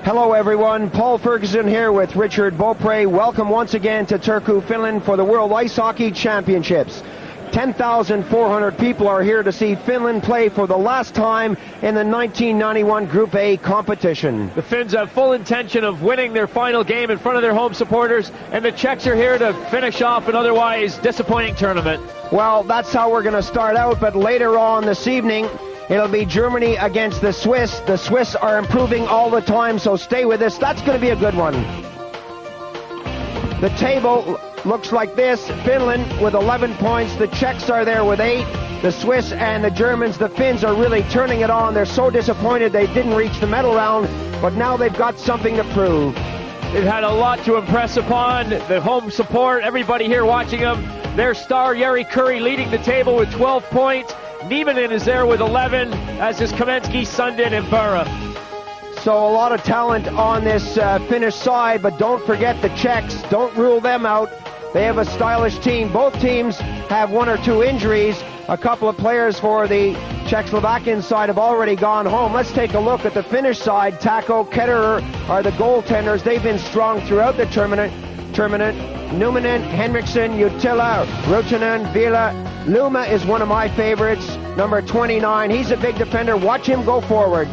Hello everyone, Paul Ferguson here with Richard Beaupre. Welcome once again to Turku, Finland for the World Ice Hockey Championships. 10,400 people are here to see Finland play for the last time in the 1991 Group A competition. The Finns have full intention of winning their final game in front of their home supporters, and the Czechs are here to finish off an otherwise disappointing tournament. Well, that's how we're going to start out, but later on this evening, it'll be Germany against the Swiss. The Swiss are improving all the time, so stay with us. That's going to be a good one. The table looks like this. Finland with 11 points. The Czechs are there with 8. The Swiss and the Germans, the Finns are really turning it on. They're so disappointed they didn't reach the medal round, but now they've got something to prove. They've had a lot to impress upon. The home support, everybody here watching them. Their star, Jari Kurri, leading the table with 12 points. Nieminen is there with 11, as is Kamensky, Sundin, and Burra. So a lot of talent on this Finnish side, but don't forget the Czechs. Don't rule them out. They have a stylish team. Both teams have one or two injuries. A couple of players for the Czechoslovakian side have already gone home. Let's take a look at the Finnish side. Tako, Ketterer are the goaltenders. They've been strong throughout the tournament. Numinen, Henriksson, Utila, Rutinen, Vila. Luma is one of my favorites, number 29. He's a big defender. Watch him go forward.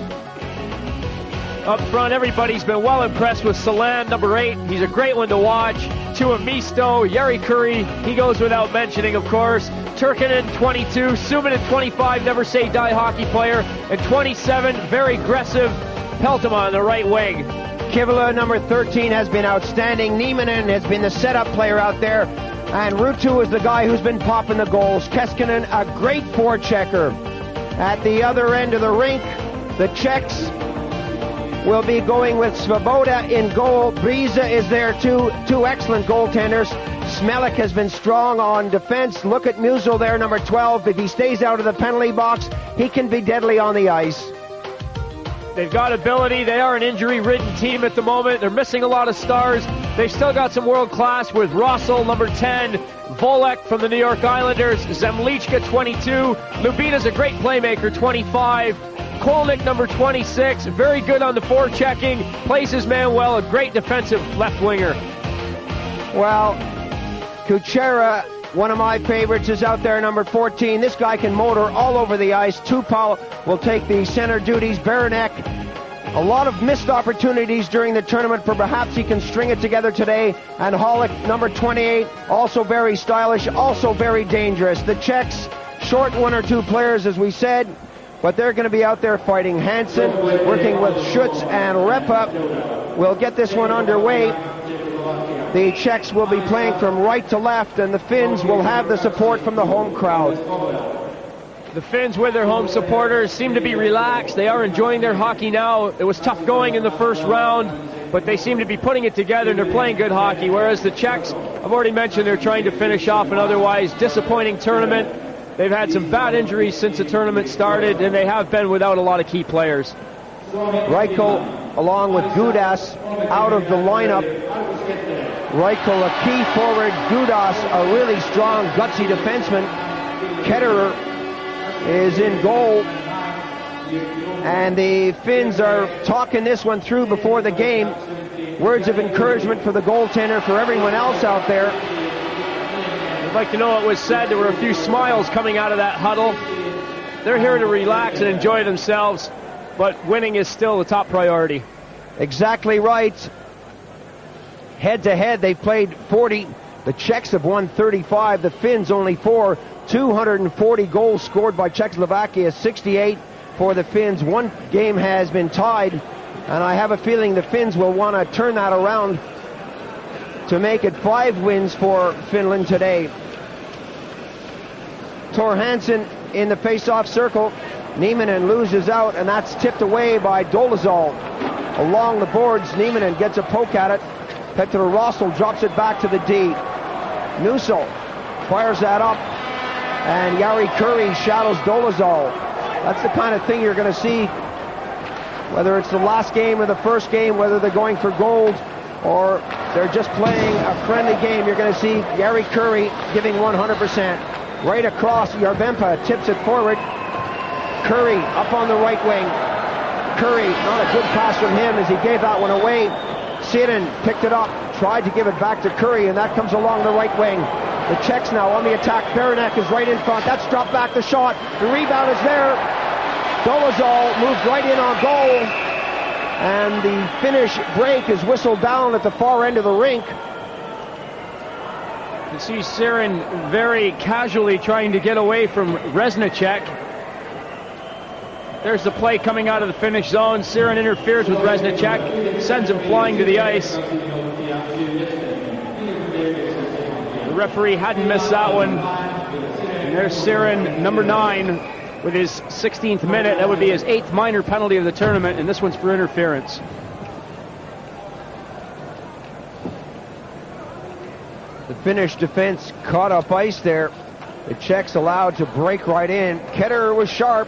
Up front, everybody's been well impressed with Salan, number 8. He's a great one to watch. Tuomisto, Jari Kurri, he goes without mentioning, of course. Turkinen, 22. Suminen, 25, never say die hockey player. And 27, very aggressive, Peltoma on the right wing. Kivila, number 13, has been outstanding. Nieminen has been the setup player out there. And Ruutu is the guy who's been popping the goals. Keskinen, a great forechecker. At the other end of the rink, the Czechs will be going with Svoboda in goal. Briza is there too. Two excellent goaltenders. Smelik has been strong on defense. Look at Musil there, number 12. If he stays out of the penalty box, he can be deadly on the ice. They've got ability. They are an injury-ridden team at the moment. They're missing a lot of stars. They've still got some world class with Russell, number 10, Volek from the New York Islanders, Zemlichka, 22, Lubina's a great playmaker, 25, Kolnick, number 26, very good on the forechecking, plays his man well, a great defensive left winger. Well, Kuchera, one of my favorites, is out there, number 14. This guy can motor all over the ice. Tupal will take the center duties. Beranek, a lot of missed opportunities during the tournament, for perhaps he can string it together today. And Hollick, number 28, also very stylish, also very dangerous. The Czechs, short one or two players, as we said, but they're going to be out there fighting. Hansen, working with Schutz and Repa, will get this one underway. The Czechs will be playing from right to left, and the Finns will have the support from the home crowd. The Finns, with their home supporters, seem to be relaxed. They are enjoying their hockey now. It was tough going in the first round, but they seem to be putting it together, and they're playing good hockey. Whereas the Czechs, I've already mentioned, they're trying to finish off an otherwise disappointing tournament. They've had some bad injuries since the tournament started, and they have been without a lot of key players. Reichel, along with Gudas, out of the lineup. Reichel, a key forward. Gudas, a really strong, gutsy defenseman. Ketterer is in goal. And the Finns are talking this one through before the game. Words of encouragement for the goaltender, for everyone else out there. I'd like to know what was said. There were a few smiles coming out of that huddle. They're here to relax and enjoy themselves, but winning is still the top priority. Exactly right. Head-to-head, they've played 40. The Czechs have won 35. The Finns only 4. 240 goals scored by Czechoslovakia, 68 for the Finns. One game has been tied, and I have a feeling the Finns will want to turn that around to make it 5 wins for Finland today. Tor Hansen in the face-off circle. Nieminen loses out, and that's tipped away by Dolezal. Along the boards, Nieminen gets a poke at it. Petr Rossel drops it back to the D. Musil fires that up, and Jari Kurri shadows Dolezal. That's the kind of thing you're going to see, whether it's the last game or the first game, whether they're going for gold or they're just playing a friendly game. You're going to see Jari Kurri giving 100%. Right across, Yarvempa tips it forward. Kurri up on the right wing. Curry. Not a good pass from him as he gave that one away. Siren picked it up, tried to give it back to Curry, and that comes along the right wing. The Czechs now on the attack. Beranek is right in front. That's dropped back the shot. The rebound is there. Dolezal moved right in on goal. And the Finnish break is whistled down at the far end of the rink. You see Siren very casually trying to get away from Reznicek. There's the play coming out of the Finnish zone. Siren interferes with Reznicek, sends him flying to the ice. The referee hadn't missed that one. And there's Siren, number 9, with his 16th minute. That would be his 8th minor penalty of the tournament, and this one's for interference. The Finnish defense caught up ice there. The Czechs allowed to break right in. Ketterer was sharp.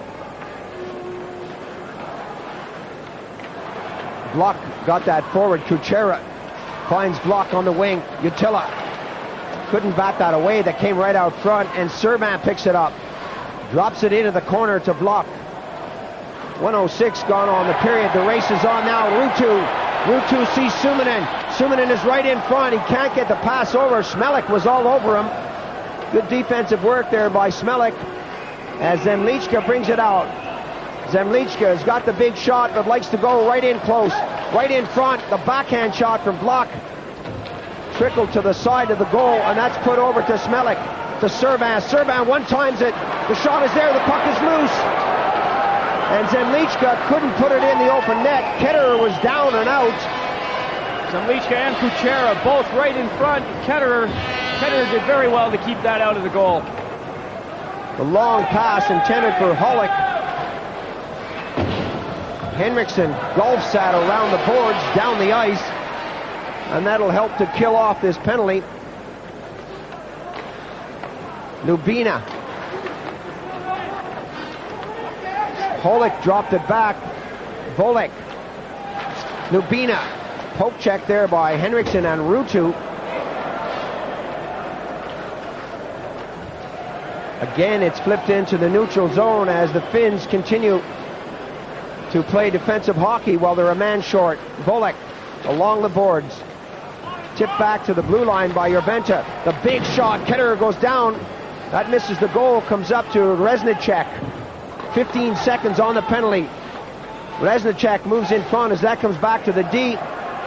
Block got that forward. Kuchera finds Block on the wing. Utila couldn't bat that away. That came right out front, and Serban picks it up. Drops it into the corner to Block. 1:06 gone on the period. The race is on now. Ruutu sees Suminen. Suminen is right in front. He can't get the pass over. Smelik was all over him. Good defensive work there by Smelik as Zemlichka brings it out. Zemlichka has got the big shot but likes to go right in close. Right in front. The backhand shot from Block trickled to the side of the goal, and that's put over to Smelik. To Serban. Serban one-times it. The shot is there. The puck is loose. And Zemlichka couldn't put it in the open net. Ketterer was down and out. Zemlichka and Kuchera both right in front. Ketterer did very well to keep that out of the goal. The long pass intended for Hollick. Henriksen golfs that around the boards, down the ice. And that'll help to kill off this penalty. Lubina. Hollick dropped it back. Volek. Lubina. Poke check there by Henriksen and Ruutu. Again, it's flipped into the neutral zone as the Finns continue to play defensive hockey while they're a man short. Volek along the boards. Tipped back to the blue line by Jurventa. The big shot. Ketterer goes down. That misses the goal. Comes up to Reznicek. 15 seconds on the penalty. Reznicek moves in front as that comes back to the D.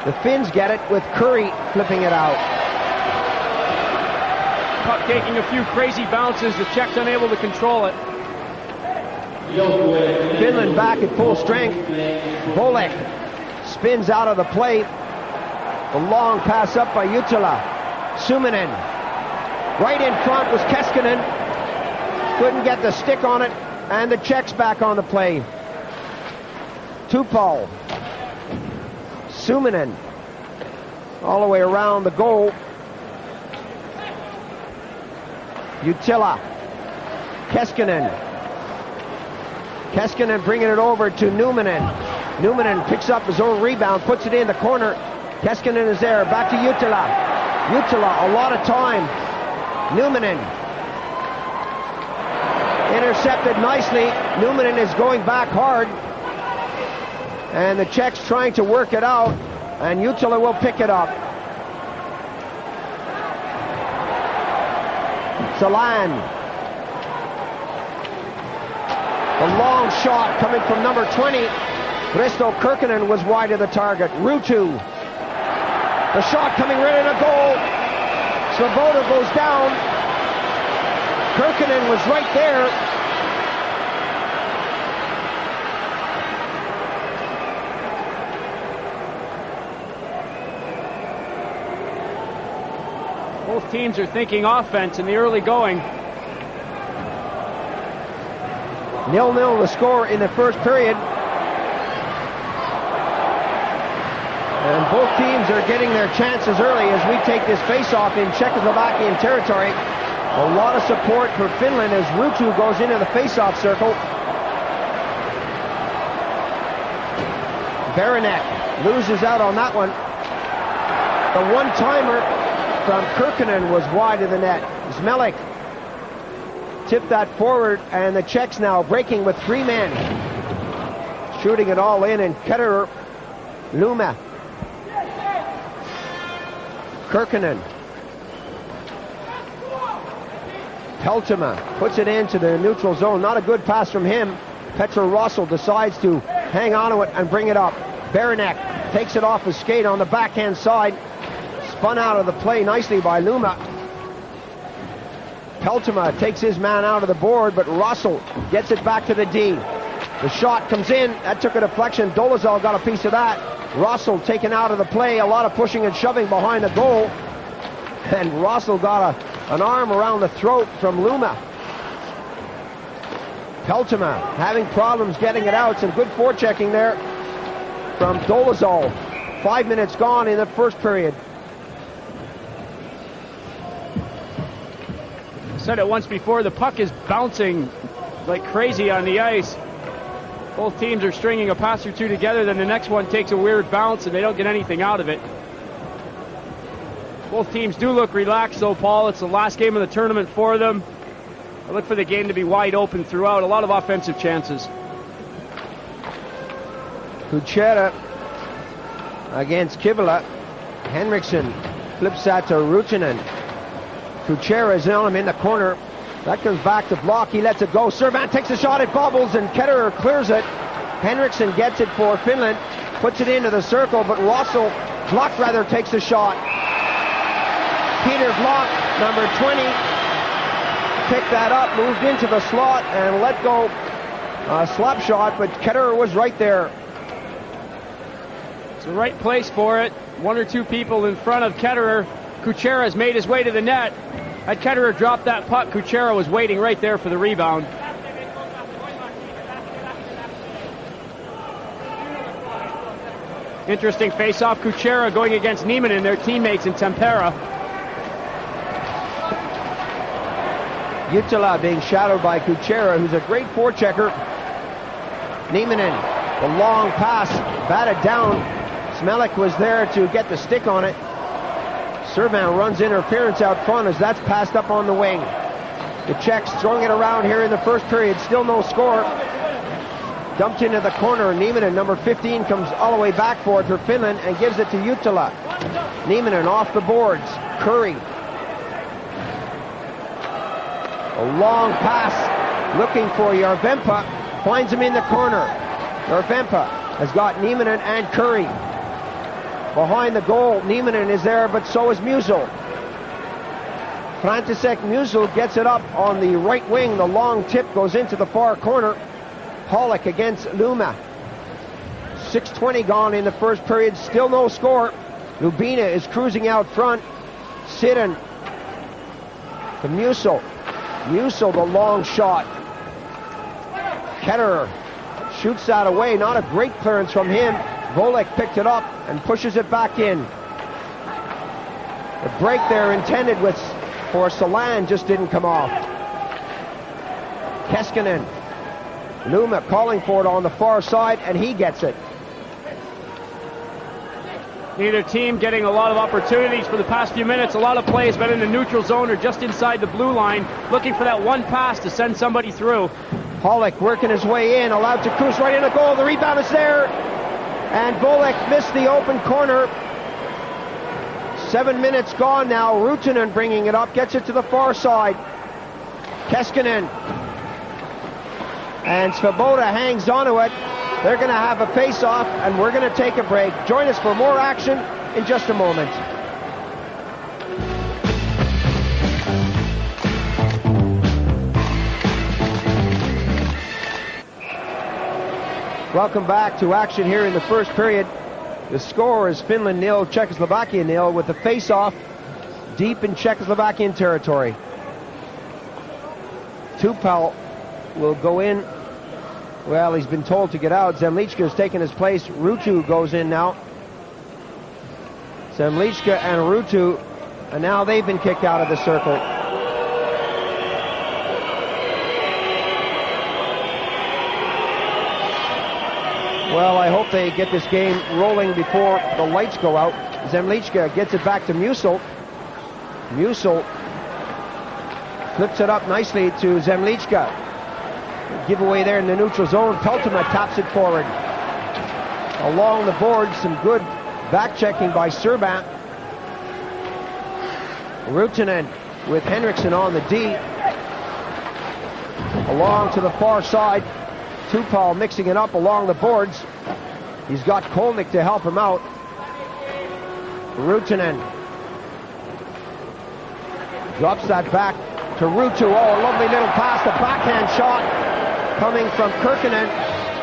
The Finns get it with Curry flipping it out. Puck taking a few crazy bounces. The Czechs unable to control it. Finland back at full strength. Volek spins out of the play. The long pass up by Utila. Suminen. Right in front was Keskinen. Couldn't get the stick on it. And the Czechs back on the play. Tupal. Suminen. All the way around the goal. Utila. Keskinen. Keskinen bringing it over to Numminen. Numminen picks up his own rebound, puts it in the corner. Keskinen is there. Back to Utila. Utila, a lot of time. Numminen. Intercepted nicely. Numminen is going back hard. And the Czechs trying to work it out. And Utila will pick it up. Salan. The long shot coming from number 20. Risto Kirkinen was wide of the target. Ruutu. The shot coming right in a goal. Svoboda goes down. Kirkinen was right there. Both teams are thinking offense in the early going. 0-0 the score in the first period. And both teams are getting their chances early as we take this face-off in Czechoslovakian territory. A lot of support for Finland as Ruutu goes into the face-off circle. Beranek loses out on that one. The one-timer from Kirkinen was wide of the net. Zmelik tipped that forward, and the Czechs now breaking with 3 men. shooting it all in, and Ketterer, Luma, Kirkkonen, Peltoma puts it into the neutral zone. Not a good pass from him. Petro Russell decides to hang on to it and bring it up. Baranek takes it off his skate on the backhand side. Spun out of the play nicely by Luma. Peltoma takes his man out of the board, but Russell gets it back to the D. The shot comes in. That took a deflection. Dolezal got a piece of that. Russell taken out of the play. A lot of pushing and shoving behind the goal. And Russell got an arm around the throat from Luma. Peltoma having problems getting it out. Some good forechecking there from Dolezal. 5 minutes gone in the first period. I said it once before, the puck is bouncing like crazy on the ice. Both teams are stringing a pass or two together, then the next one takes a weird bounce and they don't get anything out of it. Both teams do look relaxed though, Paul. It's the last game of the tournament for them. I look for the game to be wide open throughout. A lot of offensive chances. Kuchera against Kivila. Henriksen flips that to Ruutunen. Kuchera is on him in the corner. That comes back to block. He lets it go. Servant takes a shot. It bobbles and Ketterer clears it. Henriksen gets it for Finland. Puts it into the circle, but Russell, Block rather, takes the shot. Peter Block, number 20, picked that up, moved into the slot and let go a slap shot, but Ketterer was right there. It's the right place for it. One or two people in front of Ketterer. Kuchera has made his way to the net. Had Ketterer dropped that puck, Kuchera was waiting right there for the rebound. Interesting face-off. Kuchera going against Nieminen, their teammates in Tampere. Jutila being shadowed by Kuchera, who's a great forechecker. Nieminen, the long pass, batted down. Smelik was there to get the stick on it. Servant runs interference out front as that's passed up on the wing. The Czechs throwing it around here in the first period. Still no score. Dumped into the corner. Nieminen, number 15, comes all the way back for it for Finland and gives it to Jutila. Nieminen off the boards. Curry. A long pass looking for Järvenpää. Finds him in the corner. Järvenpää has got Nieminen and Curry. Behind the goal, Nieminen is there, but so is Musil. František Musil gets it up on the right wing. The long tip goes into the far corner. Pollock against Luma. 6:20 gone in the first period. Still no score. Lubina is cruising out front. Sidon to Musil. Musil, the long shot. Ketterer shoots that away. Not a great clearance from him. Volek picked it up and pushes it back in. The break there intended for Salan just didn't come off. Keskinen. Luma calling for it on the far side, and he gets it. Neither team getting a lot of opportunities for the past few minutes. A lot of plays been in the neutral zone or just inside the blue line, looking for that one pass to send somebody through. Pollock working his way in, allowed to cruise right in the goal. The rebound is there. And Volek missed the open corner. 7 minutes gone now. Ruutunen bringing it up, gets it to the far side. Keskinen. And Svoboda hangs onto it. They're going to have a face-off, and we're going to take a break. Join us for more action in just a moment. Welcome back to action here in the first period. The score is Finland 0, Czechoslovakia 0, with the face-off deep in Czechoslovakian territory. Tupal will go in. Well, he's been told to get out. Zemlichka has taken his place. Ruutu goes in now. Zemlichka and Ruutu, and now they've been kicked out of the circle. Well, I hope they get this game rolling before the lights go out. Zemlichka gets it back to Musil. Musil flips it up nicely to Zemlichka. Giveaway there in the neutral zone. Peltoma taps it forward. along the board. Some good back-checking by Serban. Ruutunen with Henriksen on the D. Along to the far side. Tupal mixing it up along the boards. He's got Kolnick to help him out. Ruutunen drops that back to Ruutu. Oh, a lovely little pass. The backhand shot coming from Kirkkonen.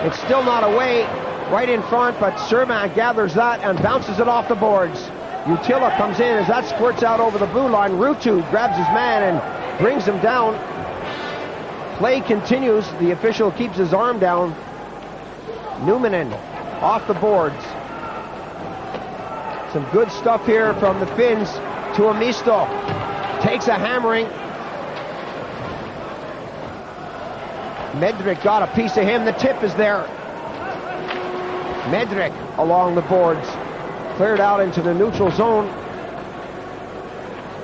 It's still not away right in front, but Serban gathers that and bounces it off the boards. Utila comes in as that squirts out over the blue line. Ruutu grabs his man and brings him down. Play continues. The official keeps his arm down. Numminen off the boards. Some good stuff here from the Finns. Tuomisto takes a hammering. Medrick got a piece of him. The tip is there. Medrick along the boards. Cleared out into the neutral zone.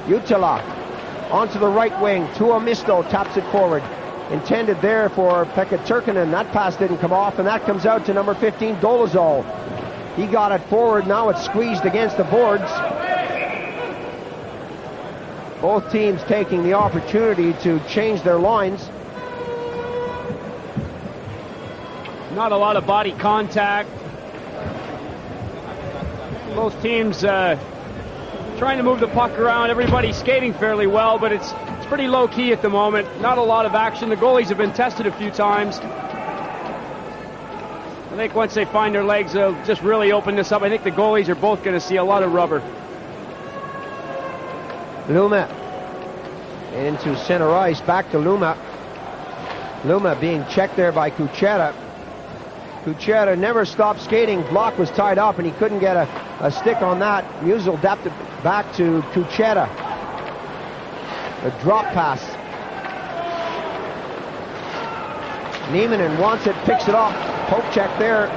Utila onto the right wing. Tuomisto taps it forward. Intended there for Pekka Turkkonen. That pass didn't come off, and that comes out to number 15, Dolezal. He got it forward. Now it's squeezed against the boards. Both teams taking the opportunity to change their lines. Not a lot of body contact. Both teams trying to move the puck around. Everybody's skating fairly well, but it's pretty low-key at the moment. Not a lot of action. The goalies have been tested a few times. I think once they find their legs, they'll just really open this up. I think the goalies are both going to see a lot of rubber. Luma into center ice. Back to Luma. Luma being checked there by Kuchera. Kuchera never stopped skating. Block was tied up and he couldn't get a stick on that. Musil dapped it back to Kuchera. A drop pass. Nieminen wants it, picks it up. Poke check there.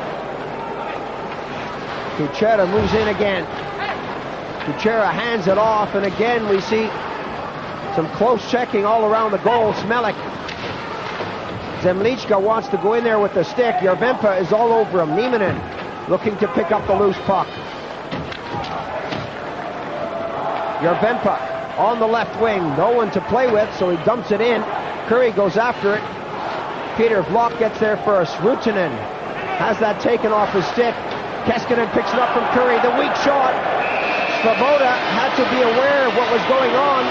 Kuchera moves in again. Kuchera hands it off, and again we see some close checking all around the goal. Smelik. Zemlichka wants to go in there with the stick. Järvenpää is all over him. Nieminen looking to pick up the loose puck. Järvenpää on the left wing. No one to play with, so he dumps it in. Curry goes after it. Peter Block gets there first. Ruutunen has that taken off his stick. Keskinen picks it up from Curry. The weak shot. Svoboda had to be aware of what was going on.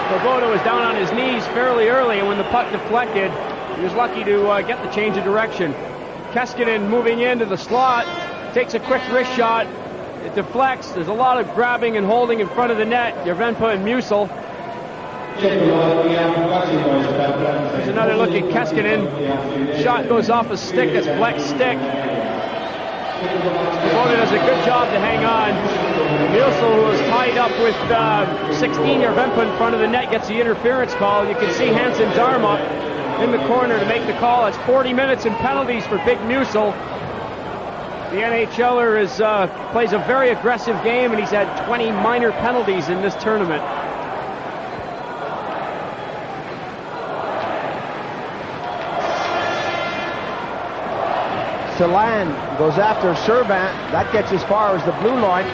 Svoboda was down on his knees fairly early, and when the puck deflected, he was lucky to get the change of direction. Keskinen moving into the slot, takes a quick wrist shot. It deflects. There's a lot of grabbing and holding in front of the net. Järvenpää and Musil. There's another look at Keskinen. Shot goes off a stick. That's Black's stick. Svoboda does a good job to hang on. Musil, who was tied up with 16 Järvenpää in front of the net, gets the interference call. You can see Hansen's arm up in the corner to make the call. It's 40 minutes and penalties for Big Musil. The NHLer plays a very aggressive game, and he's had 20 minor penalties in this tournament. Salan goes after Serban. That gets as far as the blue line.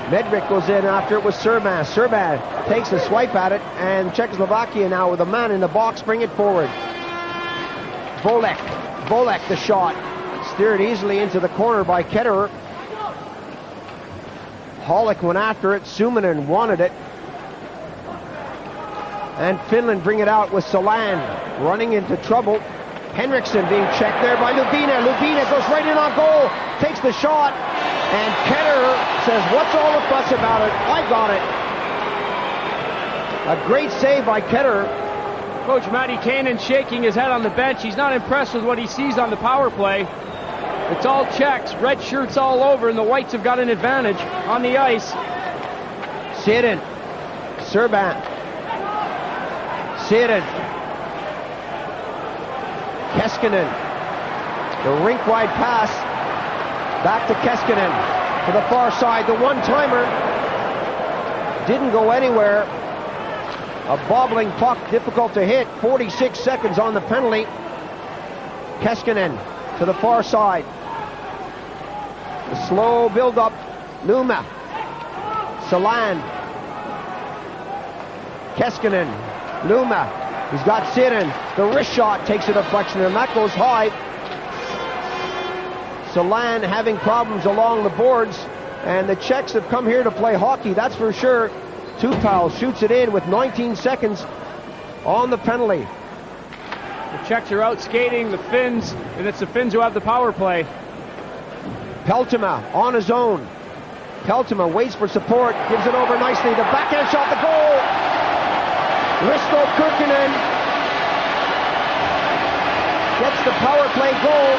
Medrick goes in after it with Serban. Serban takes a swipe at it, and Czechoslovakia now with a man in the box bring it forward. Volek. Volek the shot. Steered easily into the corner by Ketterer. Holick went after it. Suominen wanted it. And Finland bring it out with Salan running into trouble. Henriksen being checked there by Lubina. Lubina goes right in on goal. Takes the shot. And Ketterer says, what's all the fuss about it? I got it. A great save by Ketterer. Coach Matty Kanan shaking his head on the bench. He's not impressed with what he sees on the power play. It's all checks, red shirts all over, and the Whites have got an advantage on the ice. Siren. Serban. Siren. Keskinen. The rink-wide pass. Back to Keskinen. To the far side. The one-timer. Didn't go anywhere. A bobbling puck, difficult to hit. 46 seconds on the penalty. Keskinen to the far side. A slow build-up. Numa. Salan. Keskinen. Numa. He's got Siren. The wrist shot takes a deflection, and that goes high. Salan having problems along the boards, and the Czechs have come here to play hockey, that's for sure. Tupal shoots it in with 19 seconds on the penalty. The Czechs are out skating the Finns, and it's the Finns who have the power play. Peltoma on his own. Peltoma waits for support, gives it over nicely. The backhand shot, the goal! Risto Kurkinen gets the power play goal.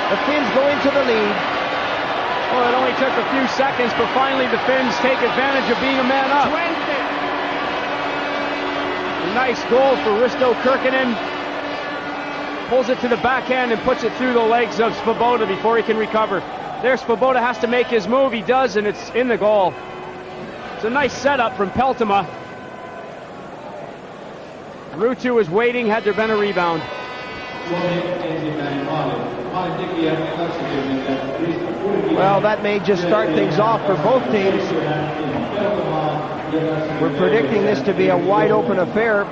The Finns go into the lead. Well, it only took a few seconds, but finally the Finns take advantage of being a man up. A nice goal for Risto Kurkinen. Pulls it to the backhand and puts it through the legs of Svoboda before he can recover. There, Svoboda has to make his move. He does, and it's in the goal. It's a nice setup from Peltoma. Ruutu was waiting had there been a rebound. Well, that may just start things off for both teams. We're predicting this to be a wide open affair.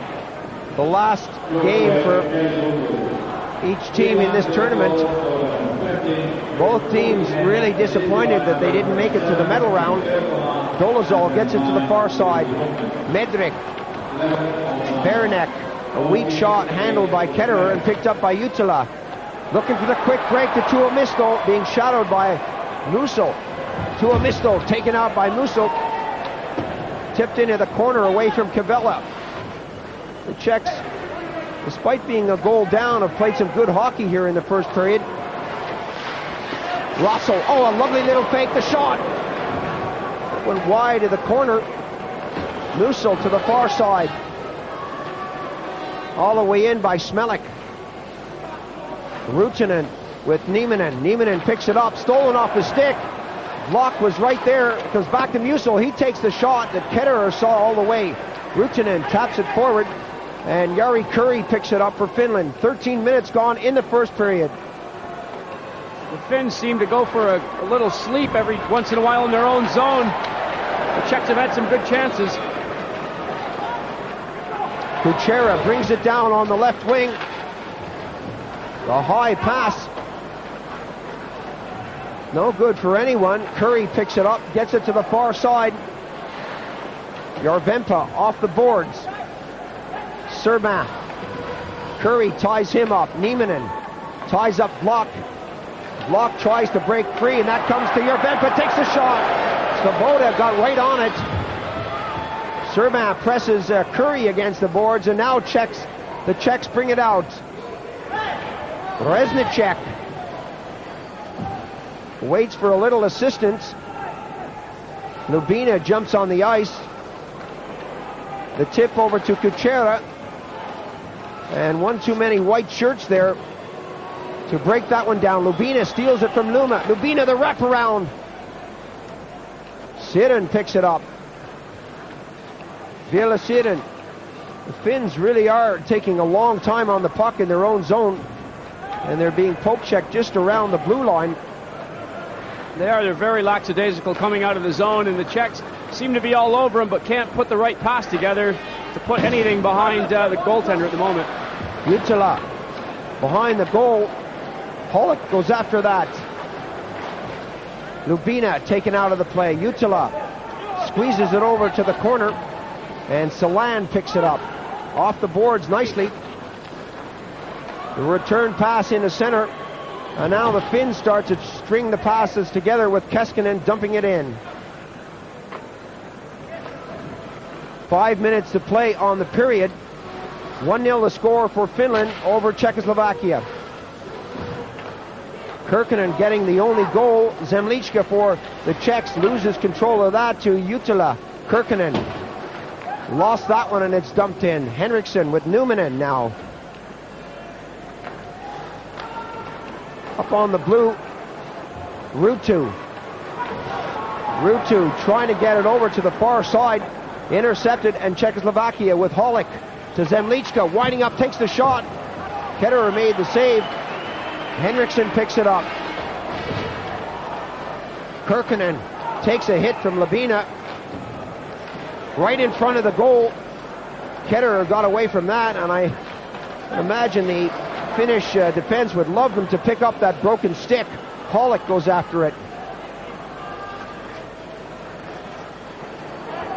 The last game for each team in this tournament. Both teams really disappointed that they didn't make it to the medal round. Dolezal gets it to the far side. Medrick. Beranek. A weak shot handled by Ketterer and picked up by Jutila. Looking for the quick break to Tuomisto, being shadowed by Musil. Tuomisto taken out by Musil. Tipped into the corner away from Kavella. The Czechs, despite being a goal down, have played some good hockey here in the first period. Russell, oh, a lovely little fake, the shot. That went wide of the corner. Musil to the far side. All the way in by Smelik. Rutinen with Nieminen. Nieminen picks it up, stolen off the stick. Block was right there. It goes back to Musil. He takes the shot that Ketterer saw all the way. Rutinen taps it forward, and Jari Kurri picks it up for Finland. 13 minutes gone in the first period. The Finns seem to go for a little sleep every once in a while in their own zone. The Czechs have had some good chances. Kuchera brings it down on the left wing. The high pass. No good for anyone. Kurri picks it up, gets it to the far side. Jarvenpa off the boards. Serban. Kurri ties him up. Nieminen ties up Block. Block tries to break free, and that comes to Jarvenpa, takes the shot. Svoboda got right on it. Serban presses Kurri against the boards, and now the Czechs bring it out. Reznicek waits for a little assistance. Lubina jumps on the ice. The tip over to Kuchera. And one too many white shirts there to break that one down. Lubina steals it from Luma. Lubina, the wraparound. Siren picks it up. Vila Siren. The Finns really are taking a long time on the puck in their own zone, and they're being poke-checked just around the blue line. They're very lackadaisical coming out of the zone, and the Czechs seem to be all over them, but can't put the right pass together to put anything behind the goaltender at the moment. Jutila behind the goal. Pollock goes after that. Lubina taken out of the play. Jutila squeezes it over to the corner, and Salan picks it up. Off the boards nicely. The return pass in the center. And now the Finns start to string the passes together with Keskinen dumping it in. 5 minutes to play on the period. 1-0 the score for Finland over Czechoslovakia. Kurkinen getting the only goal. Zemlichka for the Czechs loses control of that to Jutila. Kurkinen lost that one, and it's dumped in. Henriksen with Numminen now. Up on the blue, Ruutu. Ruutu trying to get it over to the far side. Intercepted, and Czechoslovakia with Holick to Zemlichka. Winding up, takes the shot. Ketterer made the save. Henriksen picks it up. Kirkkonen takes a hit from Labina right in front of the goal. Ketterer got away from that, and I imagine the Finnish defense would love them to pick up that broken stick. Pollock goes after it.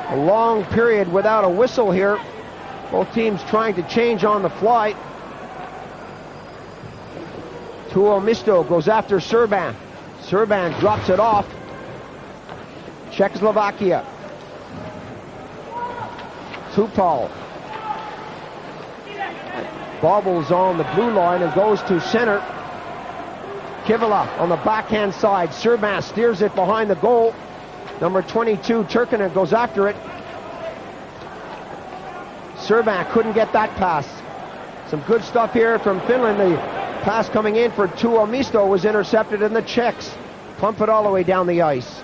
A long period without a whistle here. Both teams trying to change on the fly. Tuomisto goes after Serban. Serban drops it off. Czechoslovakia. Tupal bobbles on the blue line and goes to center. Kivila on the backhand side. Serban steers it behind the goal. Number 22, Turkinen, goes after it. Serban couldn't get that pass. Some good stuff here from Finland. The pass coming in for Tuomisto was intercepted, and the Czechs pump it all the way down the ice.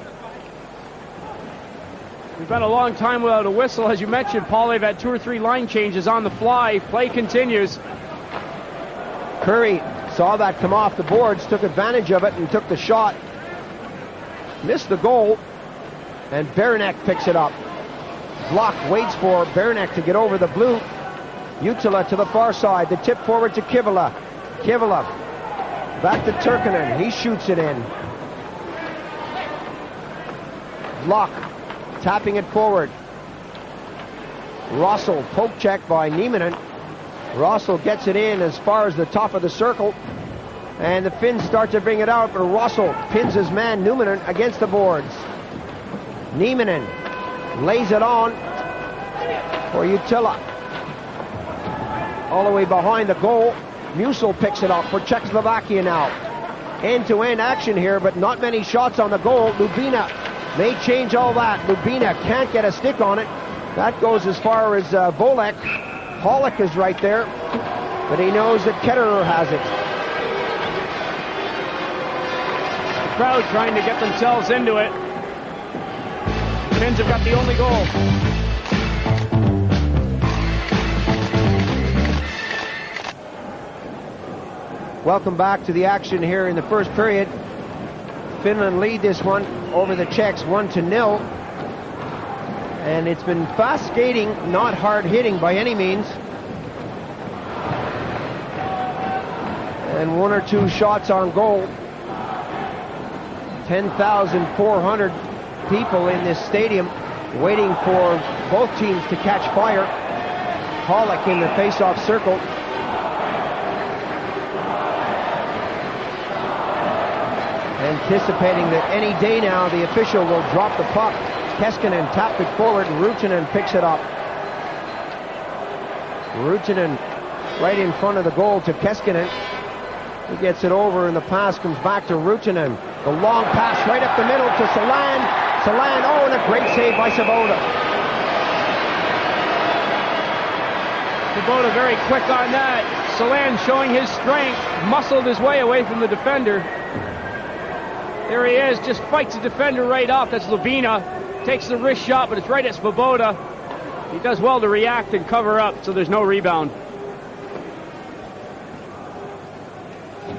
We've been a long time without a whistle. As you mentioned, Paul, they've had 2 or 3 line changes on the fly. Play continues. Curry saw that come off the boards, took advantage of it, and took the shot. Missed the goal, and Beranek picks it up. Block waits for Beranek to get over the blue. Jutila to the far side. The tip forward to Kivila. Kivila back to Turkinen. He shoots it in. Block tapping it forward. Rossel, poke check by Nieminen. Rossel gets it in as far as the top of the circle, and the Finns start to bring it out, but Rossel pins his man Nieminen against the boards. Nieminen lays it on for Jutila. All the way behind the goal. Musil picks it up for Czechoslovakia now. End-to-end action here, but not many shots on the goal. Lubina may change all that. Lubina can't get a stick on it. That goes as far as Volek. Pollock is right there, but he knows that Ketterer has it. The crowd trying to get themselves into it. The Finns have got the only goal. Welcome back to the action here in the first period. Finland lead this one over the Czechs 1-0. And it's been fast skating, not hard hitting by any means. And 1 or 2 shots on goal. 10,400 people in this stadium waiting for both teams to catch fire. Pollock in the face-off circle. Anticipating that any day now the official will drop the puck. Keskinen tapped it forward, and Rutinen picks it up. Rutinen right in front of the goal to Keskinen. He gets it over, and the pass comes back to Rutinen. The long pass right up the middle to Salan. Salan, oh, and a great save by Svoboda. Svoboda very quick on that. Salan showing his strength, muscled his way away from the defender. There he is, just fights the defender right off. That's Lubina. Takes the wrist shot, but it's right at Svoboda. He does well to react and cover up, so there's no rebound.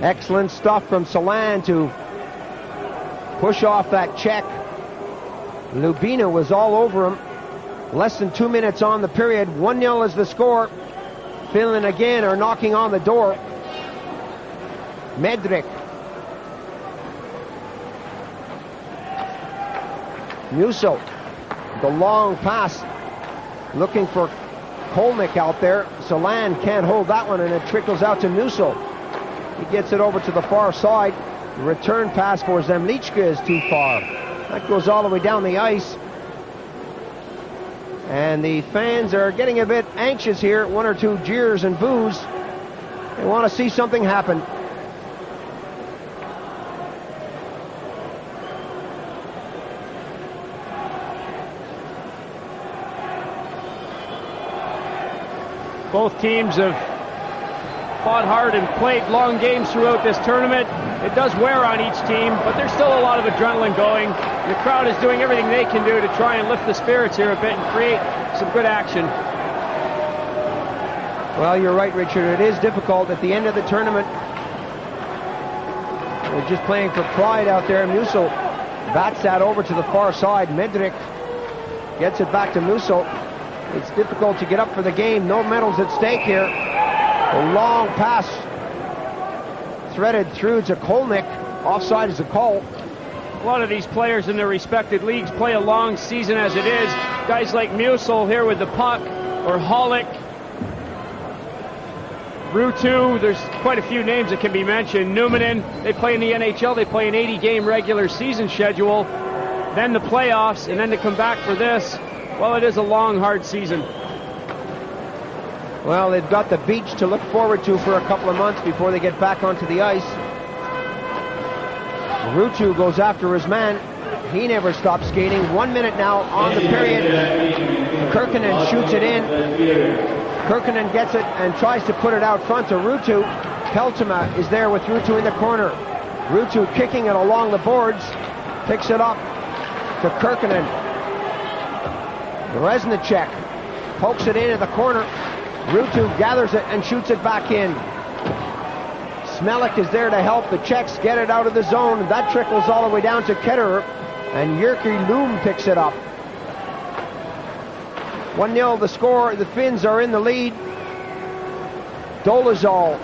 Excellent stuff from Salan to push off that check. Lubina was all over him. Less than 2 minutes on the period. 1-0 is the score. Finland again are knocking on the door. Medrick. Musil, the long pass, looking for Kolnick out there. Salan can't hold that one, and it trickles out to Musil. He gets it over to the far side. The return pass for Zemlichka is too far. That goes all the way down the ice. And the fans are getting a bit anxious here. 1 or 2 jeers and boos. They want to see something happen. Both teams have fought hard and played long games throughout this tournament. It does wear on each team, but there's still a lot of adrenaline going. The crowd is doing everything they can do to try and lift the spirits here a bit and create some good action. Well, you're right, Richard. It is difficult at the end of the tournament They're just playing for pride out there. Musil bats that over to the far side. Medrick gets it back to Musil. It's difficult to get up for the game. No medals at stake here. A long pass threaded through to Kolnick. Offside is a call. A lot of these players in their respected leagues play a long season as it is. Guys like Musil here with the puck, or Hollick, Ruutu, there's quite a few names that can be mentioned. Numminen, they play in the NHL, they play an 80-game regular season schedule, then the playoffs, and then to come back for this, well, it is a long, hard season. Well, they've got the beach to look forward to for a couple of months before they get back onto the ice. Ruutu goes after his man. He never stops skating. 1 minute now on the period. Kirkkanen shoots it in. Kirkkanen gets it and tries to put it out front to Ruutu. Peltoma is there with Ruutu in the corner. Ruutu kicking it along the boards. Picks it up to Kirkkanen. Resnicek pokes it in at the corner. Ruutu gathers it and shoots it back in. Smelik is there to help the Czechs get it out of the zone. That trickles all the way down to Ketterer, and Jyrki Loom picks it up. 1-0 the score. The Finns are in the lead. Dolezal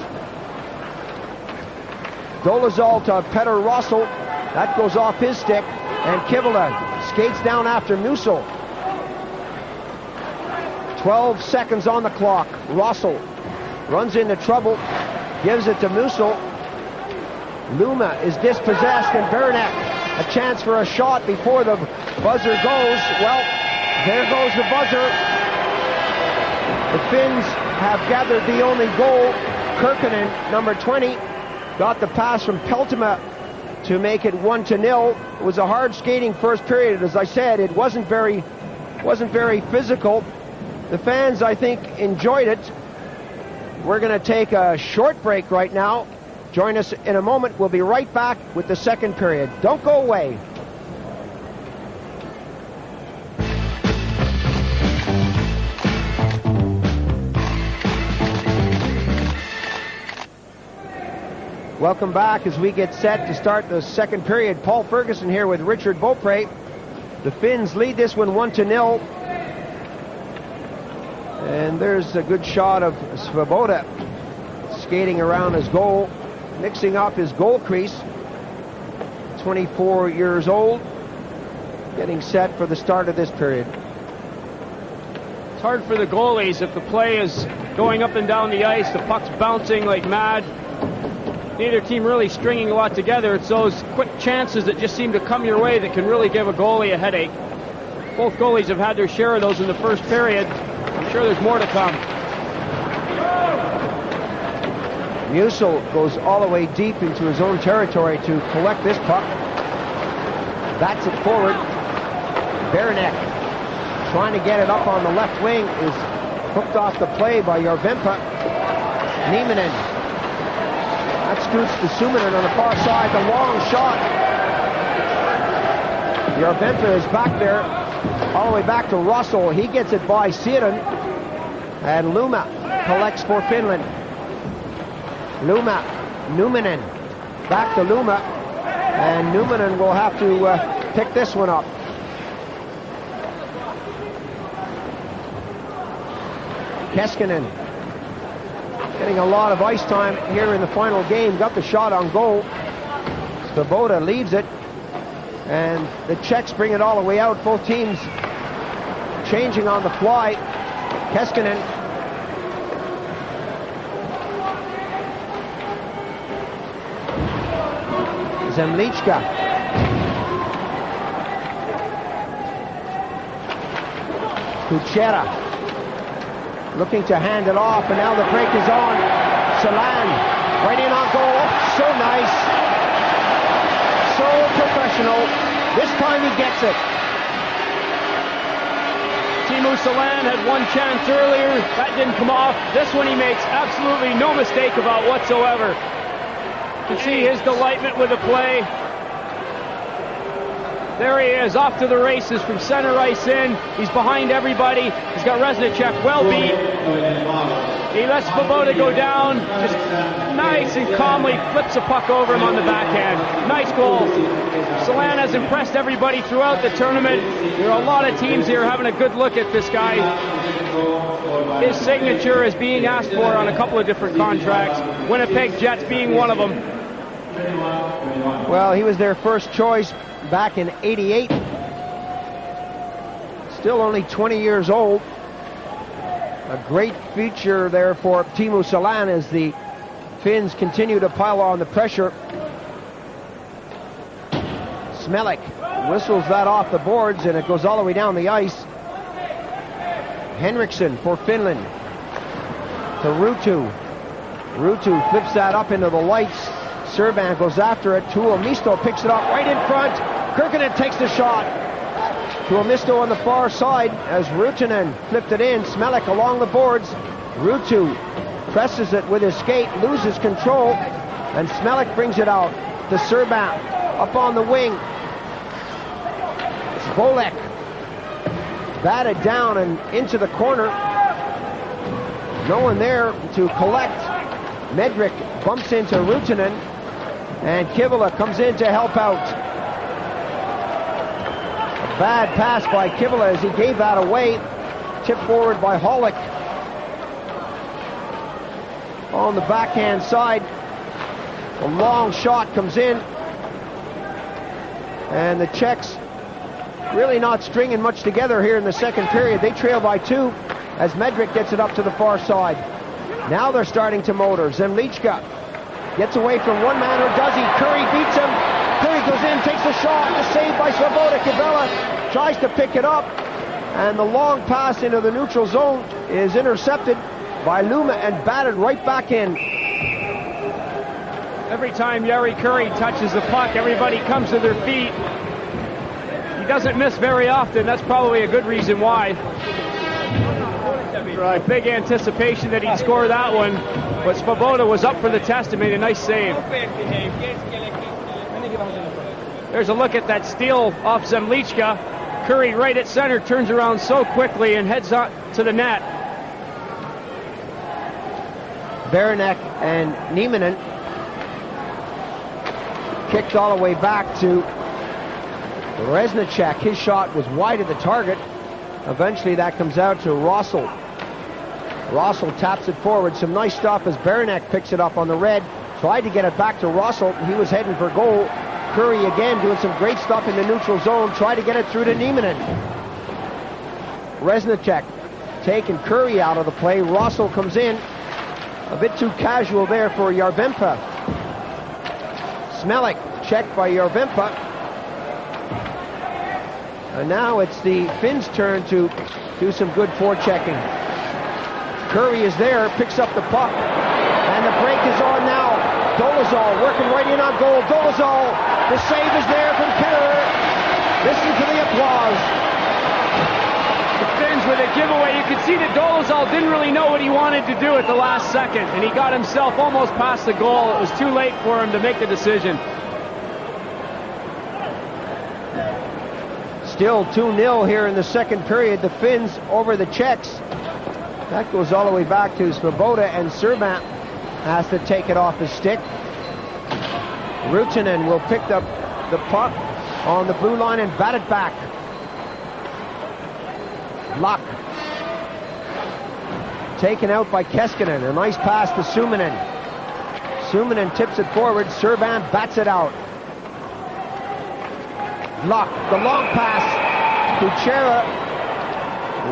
to Petter Russell. That goes off his stick, and Kivila skates down after Musil. 12 seconds on the clock. Russell runs into trouble, gives it to Musil. Luma is dispossessed, and Beranek, a chance for a shot before the buzzer goes. Well, there goes the buzzer. The Finns have gathered the only goal. Kirkkanen, number 20, got the pass from Peltoma to make it 1-0. It was a hard skating first period. As I said, it wasn't very physical. The fans, I think, enjoyed it. We're going to take a short break right now. Join us in a moment. We'll be right back with the second period. Don't go away. Welcome back as we get set to start the second period. Paul Ferguson here with Richard Beaupre. The Finns lead this one 1-0. And there's a good shot of Svoboda skating around his goal, mixing up his goal crease. 24 years old, getting set for the start of this period. It's hard for the goalies if the play is going up and down the ice, the puck's bouncing like mad. Neither team really stringing a lot together. It's those quick chances that just seem to come your way that can really give a goalie a headache. Both goalies have had their share of those in the first period. I'm sure there's more to come. Musil goes all the way deep into his own territory to collect this puck. Bats it forward. Beranek trying to get it up on the left wing, is hooked off the play by Järvenpää. Nieminen. That scoots to Suominen on the far side. The long shot. Järvenpää is back there, all the way back to Russell. He gets it by Siren. And Luma collects for Finland. Luma, Numminen, back to Luma, and Numminen will have to pick this one up. Keskinen getting a lot of ice time here in the final game, got the shot on goal. Svoboda leaves it, and the Czechs bring it all the way out. Both teams changing on the fly. Keskinen. Zemlichka. Kuchera looking to hand it off, and now the break is on. Salan right in on goal. So nice. So professional. This time he gets it. Teemu Salan had one chance earlier. That didn't come off. This one he makes absolutely no mistake about whatsoever. You can see his delightment with the play. There he is, off to the races from center ice in. He's behind everybody. He's got Reznicek well beat. He lets Svoboda go down, just nice and calmly flips a puck over him on the backhand. Nice goal. Solana has impressed everybody throughout the tournament. There are a lot of teams here having a good look at this guy. His signature is being asked for on a couple of different contracts. Winnipeg Jets being one of them. Well, he was their first choice back in '88. Still only 20 years old. A great feature there for Teemu Selänne as the Finns continue to pile on the pressure. Smelik whistles that off the boards and it goes all the way down the ice. Henriksson for Finland to Ruutu. Ruutu flips that up into the lights. Serban goes after it. Tuomisto picks it up right in front. Kirkinen takes the shot. Tuomisto on the far side as Ruutunen flipped it in. Smelik along the boards. Ruutu presses it with his skate, loses control, and Smelik brings it out to Serban up on the wing. Volek batted down and into the corner. No one there to collect. Medrick bumps into Ruutunen, and Kivila comes in to help out. A bad pass by Kivila as he gave that away. Tipped forward by Holick. On the backhand side, a long shot comes in. And the Czechs really not stringing much together here in the second period. They trail by 2 as Medrick gets it up to the far side. Now they're starting to motor. Zemlichka gets away from one man, or does he? Curry beats him. Curry goes in, takes a shot. A save by Svoboda. Kivila tries to pick it up. And the long pass into the neutral zone is intercepted by Luma and batted right back in. Every time Jari Curry touches the puck, everybody comes to their feet. He doesn't miss very often. That's probably a good reason why. Right, big anticipation that he'd score that one, but Svoboda was up for the test and made a nice save. There's a look at that steal off Zemlichka. Curry right at center, turns around so quickly and heads on to the net. Baranek and Nieminen kicked all the way back to Reznicek. His shot was wide of the target. Eventually that comes out to Rossel. Rossel taps it forward. Some nice stuff as Baranek picks it up on the red. Tried to get it back to Rossel. He was heading for goal. Curry again doing some great stuff in the neutral zone. Tried to get it through to Nieminen. Reznicek taking Curry out of the play. Rossel comes in. A bit too casual there for Järvenpää. Smelik checked by Järvenpää. And now it's the Finns' turn to do some good forechecking. Curry is there, picks up the puck, and the break is on now. Dolezal working right in on goal. Dolezal, the save is there from Kerr. Listen to the applause. The Finns with a giveaway. You could see that Dolezal didn't really know what he wanted to do at the last second, and he got himself almost past the goal. It was too late for him to make the decision. Still 2-0 here in the second period. The Finns over the Czechs. That goes all the way back to Svoboda, and Serban has to take it off his stick. Ruutunen will pick up the puck on the blue line and bat it back. Luck. Taken out by Keskinen. A nice pass to Suominen. Suominen tips it forward. Serban bats it out. Luck. The long pass to Chera.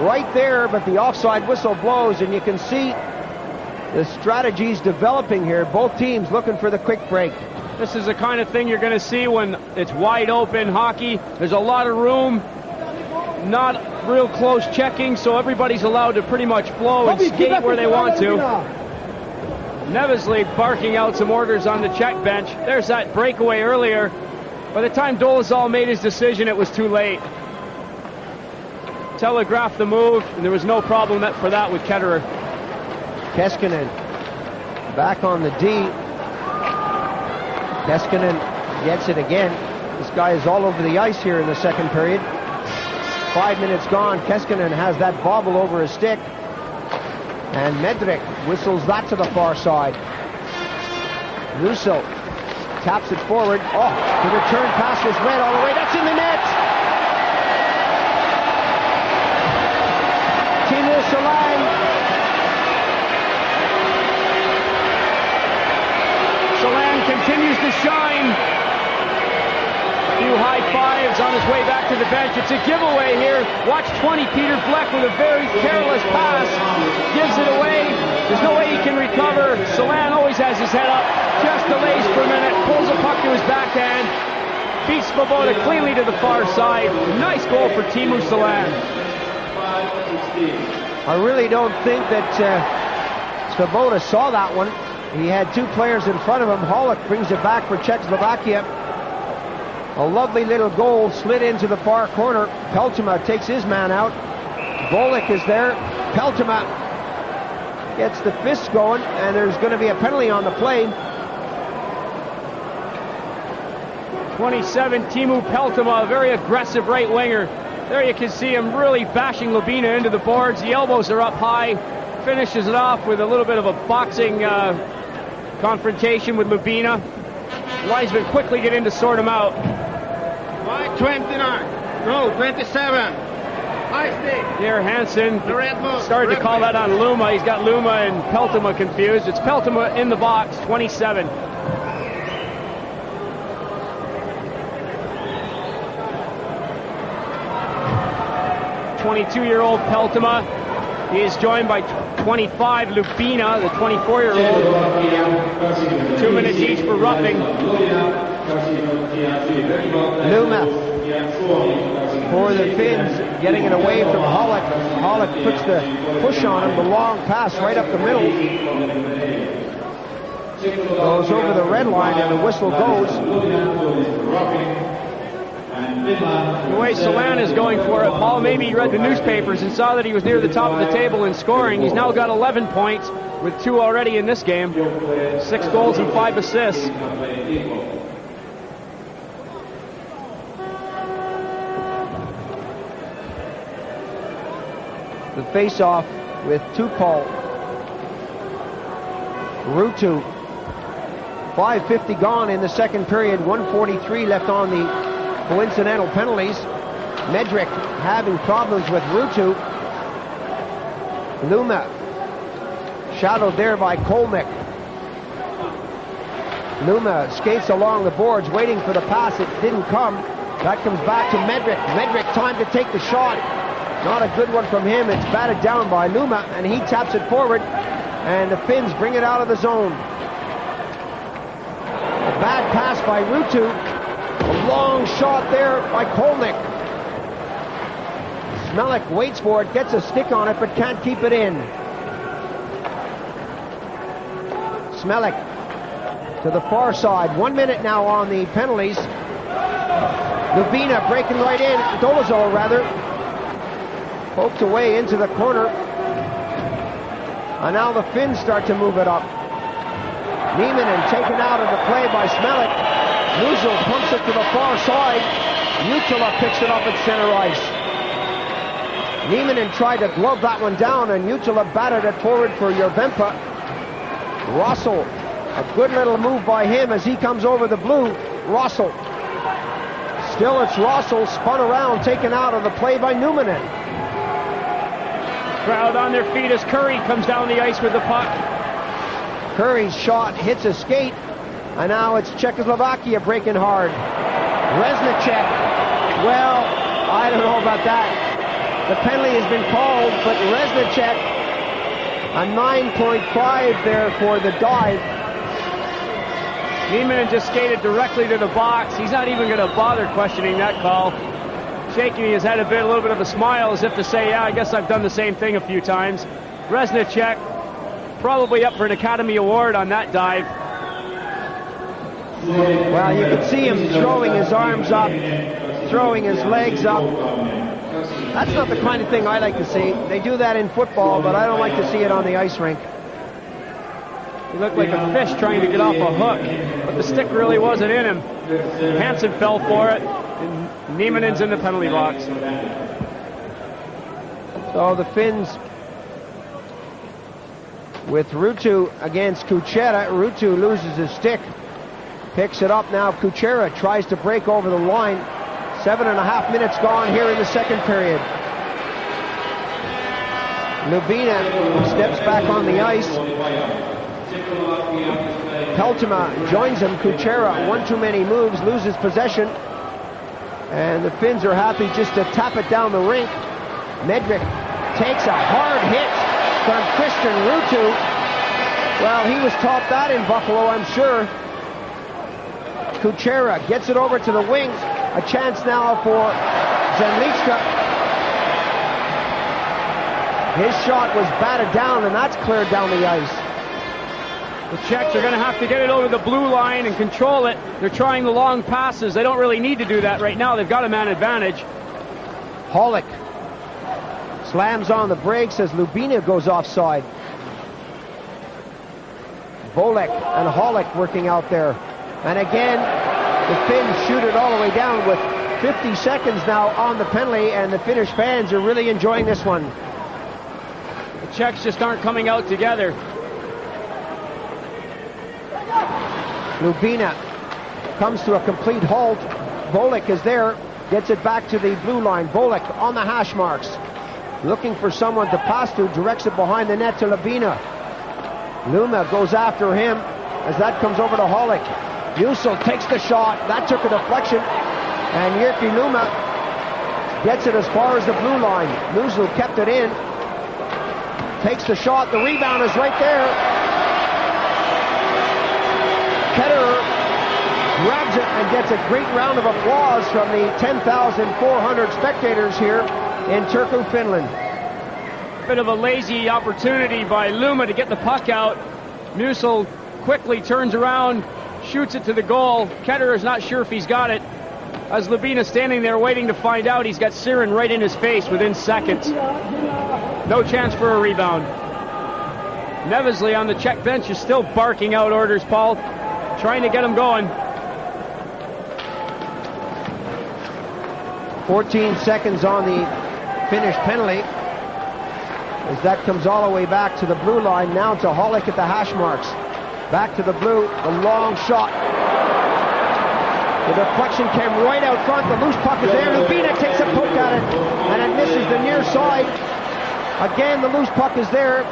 Right there, but the offside whistle blows, and you can see the strategies developing here. Both teams looking for the quick break. This is the kind of thing you're going to see when it's wide open hockey. There's a lot of room, not real close checking, so everybody's allowed to pretty much flow and skate where they want to. Nevesley barking out some orders on the Czech bench. There's that breakaway earlier. By the time Dolezal made his decision, it was too late. Telegraphed the move, and there was no problem for that with Ketterer. Keskinen back on the D. Keskinen gets it again. This guy is all over the ice here in the second period. 5 minutes gone. Keskinen has that bobble over his stick. And Medrick whistles that to the far side. Russo taps it forward. Oh, the return pass is read all the way. That's in the net! Timo Solan. Solan continues to shine. A few high fives on his way back to the bench. It's a giveaway here. Watch 20, Peter Fleck with a very careless pass. Gives it away. There's no way he can recover. Solan always has his head up. Just delays for a minute. Pulls a puck to his backhand. Beats Svoboda cleanly to the far side. Nice goal for Teemu Solan. I really don't think that Svoboda saw that one. He had two players in front of him. Hollick brings it back for Czechoslovakia. A lovely little goal slid into the far corner. Peltoma takes his man out. Volek is there. Peltoma gets the fists going, and there's going to be a penalty on the play. 27, Teemu Peltoma, a very aggressive right winger. There you can see him really bashing Lubina into the boards. The elbows are up high. Finishes it off with a little bit of a boxing confrontation with Lubina. Linesmen quickly get in to sort him out. 29. No, 27. Here Hansen started to call that on Luma. He's got Luma and Peltoma confused. It's Peltoma in the box, 27. "22-year-old Peltoma. He is joined by 25 Lubina, the 24-year-old. 2 minutes each for roughing. Luma for the Finns, getting it away from Hollick. Hollick puts the push on him, the long pass right up the middle. Goes over the red line and the whistle goes. The way Solan is going for it, Paul maybe read the newspapers and saw that he was near the top of the table in scoring. He's now got 11 points with 2 already in this game. 6 goals and 5 assists. The face-off with Tupal. Ruutu. 5:50 gone in the second period. 1:43 left on the coincidental penalties. Medrick having problems with Ruutu. Luma shadowed there by Kolnick. Luma skates along the boards waiting for the pass. It didn't come. That comes back to Medrick. Medrick time to take the shot. Not a good one from him. It's batted down by Luma, and he taps it forward, and the Finns bring it out of the zone. A bad pass by Ruutu. A long shot there by Kolnick. Smelik waits for it, gets a stick on it, but can't keep it in. Smelik to the far side. 1 minute now on the penalties. Lubina breaking right in. Dolezal, rather. Poked away into the corner. And now the Finns start to move it up. Nieminen taken out of the play by Smelik. Nuzel pumps it to the far side. Jutila picks it up at center ice. Nieminen tried to glove that one down, and Jutila batted it forward for Järvenpää. Russell, a good little move by him as he comes over the blue. Russell. Still it's Russell, spun around, taken out of the play by Numminen. Crowd on their feet as Curry comes down the ice with the puck. Curry's shot hits a skate, and now it's Czechoslovakia breaking hard. Reznicek, well, I don't know about that. The penalty has been called, but Reznicek, a 9.5 there for the dive. Nieminen just skated directly to the box. He's not even going to bother questioning that call. Shaking his head a little bit of a smile, as if to say, yeah, I guess I've done the same thing a few times. Reznicek probably up for an Academy Award on that dive. Well, you can see him throwing his arms up, throwing his legs up. That's not the kind of thing I like to see. They do that in football, but I don't like to see it on the ice rink. He looked like a fish trying to get off a hook, but the stick really wasn't in him. Hansen fell for it, and Niemanen's in the penalty box. So the Finns with Ruutu against Kuchera. Ruutu loses his stick, picks it up now. Kuchera tries to break over the line. 7.5 minutes gone here in the second period. Lubina steps back on the ice. Peltoma joins him. Kuchera, one too many moves, loses possession. And the Finns are happy just to tap it down the rink. Medrick takes a hard hit from Christian Ruutu. Well, he was taught that in Buffalo, I'm sure. Kuchera gets it over to the wings. A chance now for Zemlichka. His shot was batted down, and that's cleared down the ice. The Czechs are going to have to get it over the blue line and control it. They're trying the long passes. They don't really need to do that right now. They've got a man advantage. Holick slams on the brakes as Lubina goes offside. Volek and Holick working out there. And again, the Finns shoot it all the way down with 50 seconds now on the penalty, and the Finnish fans are really enjoying this one. The Czechs just aren't coming out together. Lubina comes to a complete halt. Volek is there, gets it back to the blue line. Volek on the hash marks, looking for someone to pass to, directs it behind the net to Lubina. Luma goes after him as that comes over to Holick. Musil takes the shot. That took a deflection, and Jyrki Luma gets it as far as the blue line. Musil kept it in, takes the shot. The rebound is right there. Ketterer grabs it and gets a great round of applause from the 10,400 spectators here in Turku, Finland. Bit of a lazy opportunity by Luma to get the puck out. Musil quickly turns around, shoots it to the goal. Ketterer's not sure if he's got it. As Lubina standing there waiting to find out, he's got Siren right in his face within seconds. No chance for a rebound. Nevesley on the Czech bench is still barking out orders, Paul, trying to get him going. 14 seconds on the Finnish penalty as that comes all the way back to the blue line. Now to Holick at the hash marks. Back to the blue, the long shot. The deflection came right out front. The loose puck is there. Lubina takes a poke at it, and it misses the near side. Again, the loose puck is there.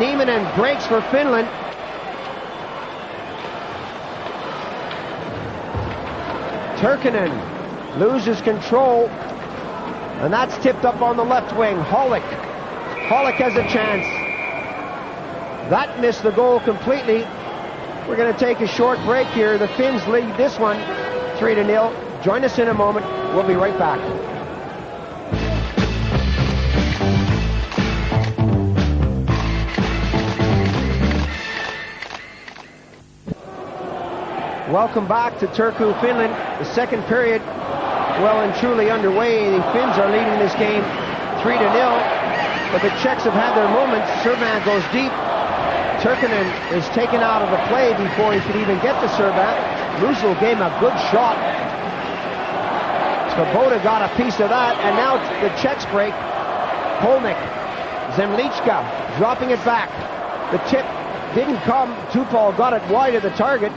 Nieminen breaks for Finland. Turkinen loses control, and that's tipped up on the left wing. Holick has a chance. That missed the goal completely. We're going to take a short break here. The Finns lead this one 3-0. Join us in a moment. We'll be right back. Welcome back to Turku, Finland. The second period well and truly underway. The Finns are leading this game 3-0, but the Czechs have had their moments. Servan goes deep. Turkinen is taken out of the play before he could even get to Servan. Musil gave him a good shot. Svoboda got a piece of that, and now the Czechs break. Kolnick, Zemlichka dropping it back. The tip didn't come. Tupal got it wide of the target.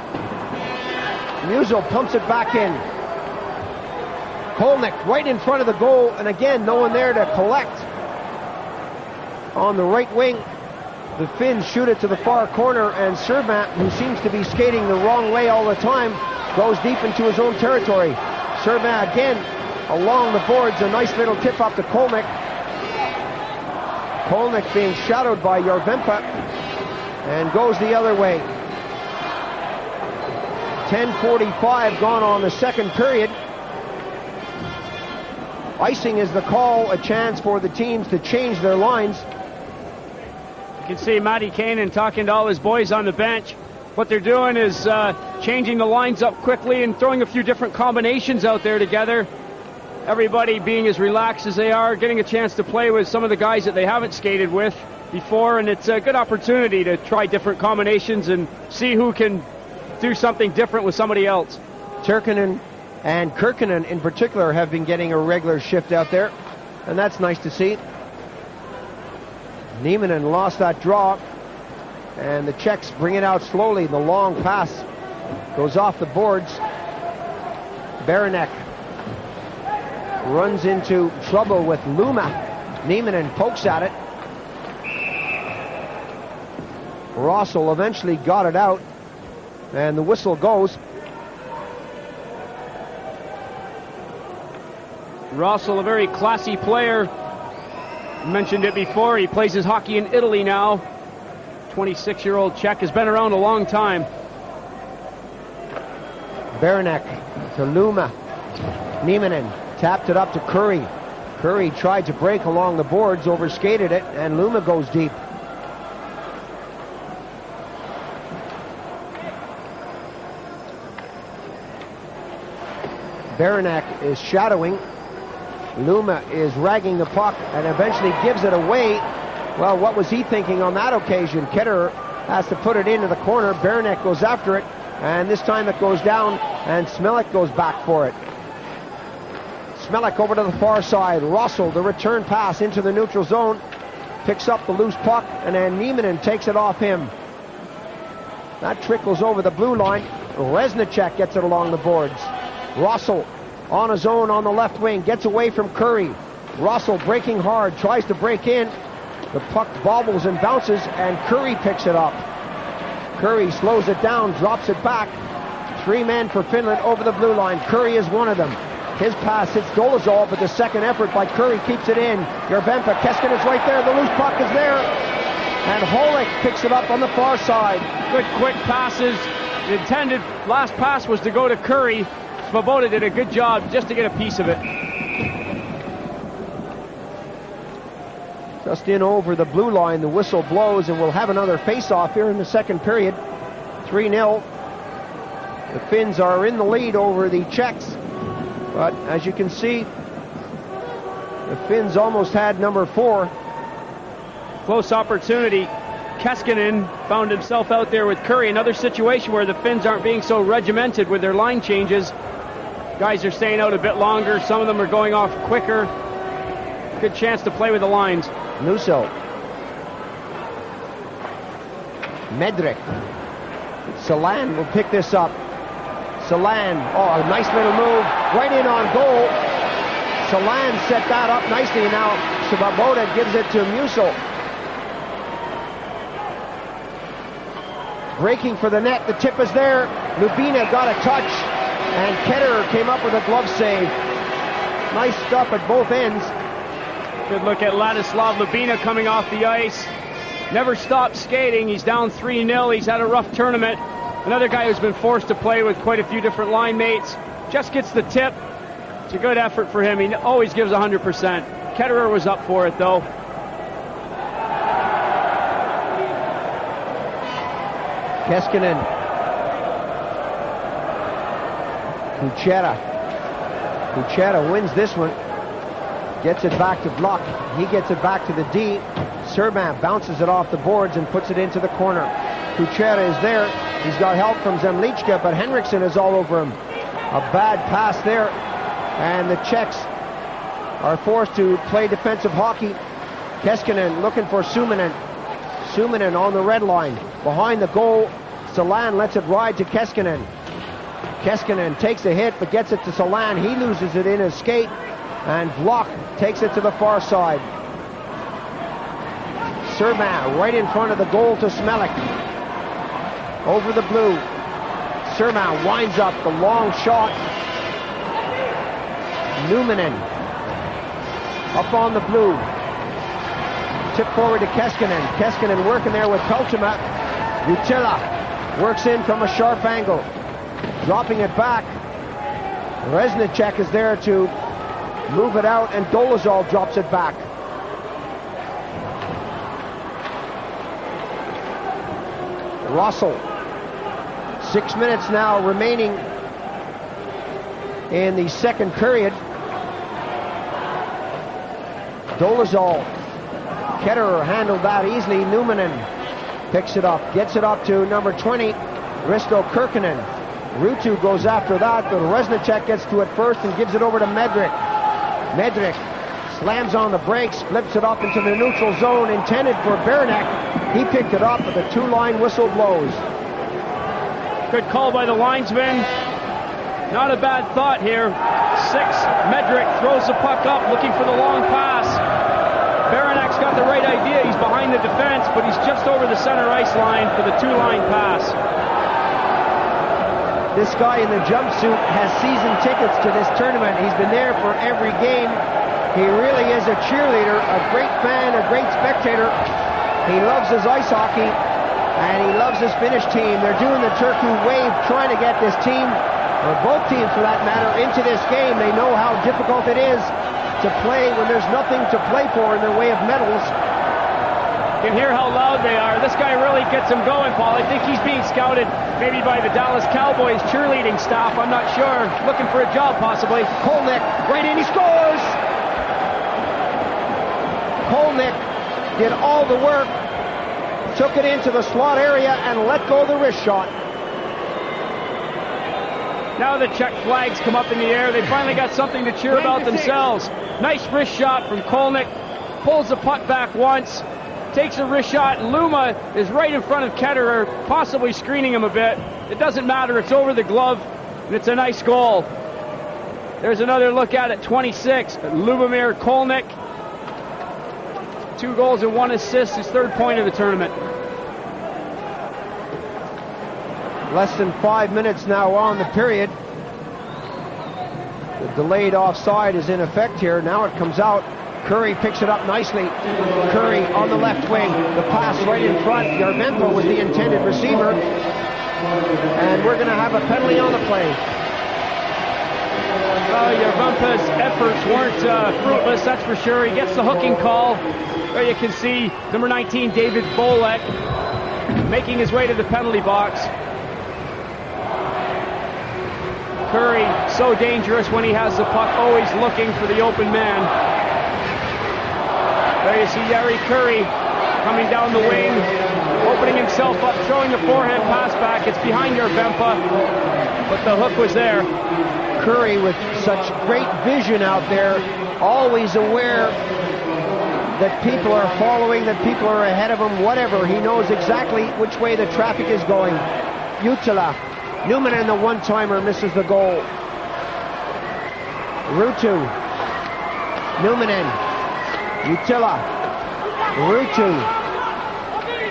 Musil pumps it back in. Kolnick right in front of the goal, and again, no one there to collect. On the right wing, the Finns shoot it to the far corner, and Servan, who seems to be skating the wrong way all the time, goes deep into his own territory. Servan again along the boards, a nice little tip up to Kolnick. Kolnick being shadowed by Järvenpää, and goes the other way. 10:45 gone on the second period. Icing is the call, a chance for the teams to change their lines. You can see Matty Kanan talking to all his boys on the bench. What they're doing is changing the lines up quickly and throwing a few different combinations out there together. Everybody being as relaxed as they are, getting a chance to play with some of the guys that they haven't skated with. before, and it's a good opportunity to try different combinations and see who can do something different with somebody else. Turkinen and Kirkinen in particular have been getting a regular shift out there, and that's nice to see. Nieminen lost that draw, and the Czechs bring it out slowly. The long pass goes off the boards. Baranek runs into trouble with Luma. Nieminen pokes at it. Rossel eventually got it out, and the whistle goes. Rossel, a very classy player. Mentioned it before, he plays his hockey in Italy now. 26-year-old Czech, has been around a long time. Baranek to Luma. Nieminen tapped it up to Curry. Curry tried to break along the boards, overskated it, and Luma goes deep. Baranek is shadowing. Luma is ragging the puck and eventually gives it away. Well, what was he thinking on that occasion? Ketterer has to put it into the corner. Baranek goes after it, and this time it goes down, and Smelik goes back for it. Smelik over to the far side. Rossel, the return pass into the neutral zone, picks up the loose puck, and then Nieminen takes it off him. That trickles over the blue line. Reznicek gets it along the boards. Rossel on his own on the left wing, gets away from Curry. Rossel breaking hard, tries to break in. The puck bobbles and bounces, and Curry picks it up. Curry slows it down, drops it back. 3 men for Finland over the blue line. Curry is one of them. His pass hits Dolezal, but the second effort by Curry keeps it in. Yerbenpa, Keskin is right there. The loose puck is there. And Holik picks it up on the far side. Good quick passes. The intended last pass was to go to Curry. Svoboda did a good job just to get a piece of it. Just in over the blue line, the whistle blows, and we'll have another face-off here in the second period. 3-0. The Finns are in the lead over the Czechs, but as you can see, the Finns almost had number 4. Close opportunity. Keskinen found himself out there with Curry. Another situation where the Finns aren't being so regimented with their line changes. Guys are staying out a bit longer. Some of them are going off quicker. Good chance to play with the lines. Nuso. Medrick. Salan will pick this up. Salan, oh, a nice little move. Right in on goal. Salan set that up nicely. Now Svoboda gives it to Musil. Breaking for the net. The tip is there. Lubina got a touch. And Ketterer came up with a glove save. Nice stuff at both ends. Good look at Ladislav Lubina coming off the ice. Never stopped skating. He's down 3-0. He's had a rough tournament. Another guy who's been forced to play with quite a few different line mates. Just gets the tip. It's a good effort for him. He always gives 100%. Ketterer was up for it, though. Keskinen. Kuchera wins this one. Gets it back to Block. He gets it back to the D. Serban bounces it off the boards and puts it into the corner. Kuchera is there. He's got help from Zemlichka, but Henriksen is all over him. A bad pass there. And the Czechs are forced to play defensive hockey. Keskinen looking for Suominen. Suominen on the red line. Behind the goal, Salan lets it ride to Keskinen. Keskinen takes a hit, but gets it to Salan. He loses it in his skate, and Vlock takes it to the far side. Serban right in front of the goal to Smelik. Over the blue. Serban winds up the long shot. Numminen up on the blue. Tip forward to Keskinen. Keskinen working there with Peltema. Utila works in from a sharp angle. Dropping it back. Reznicek is there to move it out, and Dolezal drops it back. Russell. 6 minutes now remaining in the second period. Dolezal Ketterer handled that easily. Numanen picks it up, gets it up to number 20, Risto Kirkkonen. Ruutu goes after that, but Resnicek gets to it first and gives it over to Medrick. Medrick slams on the brakes, flips it up into the neutral zone, intended for Beranek. He picked it up, but the two-line whistle blows. Good call by the linesman. Not a bad thought here. 6, Medrick throws the puck up, looking for the long pass. Berenek's got the right idea. He's behind the defense, but he's just over the center ice line for the two-line pass. This guy in the jumpsuit has season tickets to this tournament. He's been there for every game. He really is a cheerleader, a great fan, a great spectator. He loves his ice hockey, and he loves his Finnish team. They're doing the Turku wave, trying to get this team, or both teams for that matter, into this game. They know how difficult it is to play when there's nothing to play for in the way of medals. You can hear how loud they are. This guy really gets him going, Paul. I think he's being scouted maybe by the Dallas Cowboys cheerleading staff. I'm not sure. Looking for a job, possibly. Kolnick, right in, he scores! Kolnick did all the work, took it into the slot area, and let go of the wrist shot. Now the Czech flags come up in the air. They finally got something to cheer about themselves. Nice wrist shot from Kolnick. Pulls the puck back once. Takes a wrist shot. Luma is right in front of Ketterer, possibly screening him a bit. It doesn't matter. It's over the glove, and it's a nice goal. There's another look at it. 26, Lubomir Kolnick. 2 goals and 1 assist. His 3rd point of the tournament. Less than 5 minutes now on the period. The delayed offside is in effect here. Now it comes out. Curry picks it up nicely. Curry on the left wing. The pass right in front. Yarvenko was the intended receiver. And we're going to have a penalty on the play. Yarvenko's efforts weren't fruitless, that's for sure. He gets the hooking call. There you can see number 19, David Bolek, making his way to the penalty box. Curry, so dangerous when he has the puck, always looking for the open man. There you see Jari Curry coming down the wing, opening himself up, throwing the forehand pass back. It's behind Yarvenko, but the hook was there. Curry with such great vision out there, always aware that people are following, that people are ahead of him, whatever. He knows exactly which way the traffic is going. Jutila. Numanen, the one-timer, misses the goal. Ruutu. Numanen. Jutila. Ruutu.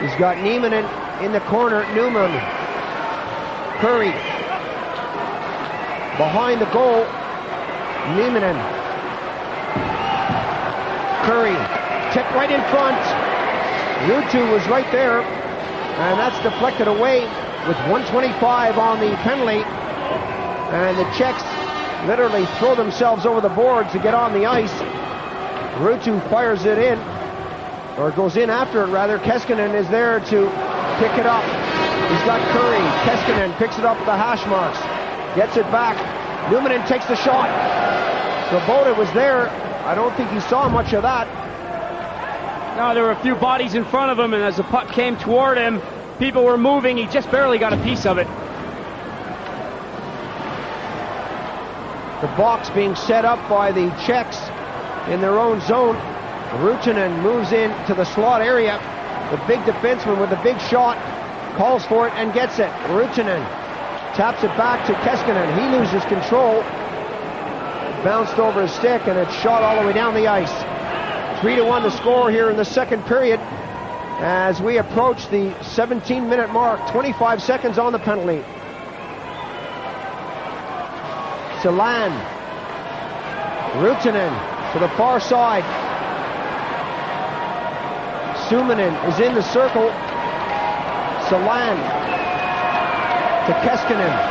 He's got Niemanen in the corner. Newman. Curry. Behind the goal. Niemanen. Curry. Tipped right in front. Ruutu was right there. And that's deflected away with 1:25 on the penalty. And the Czechs literally throw themselves over the boards to get on the ice. Ruutu fires it in, or goes in after it rather. Keskinen is there to pick it up. He's got Curry. Keskinen picks it up at the hash marks. Gets it back. Numanen takes the shot. Svoboda was there. I don't think he saw much of that. No, there were a few bodies in front of him, and as the puck came toward him, people were moving. He just barely got a piece of it. The box being set up by the Czechs in their own zone. Ruutunen moves in to the slot area. The big defenseman with the big shot calls for it and gets it. Ruutunen taps it back to Keskinen. He loses control. Bounced over his stick, and it's shot all the way down the ice. 3-1 the score here in the second period as we approach the 17-minute mark. 25 seconds on the penalty. Silan. Ruutunen to the far side. Suominen is in the circle. Silan to Keskinen.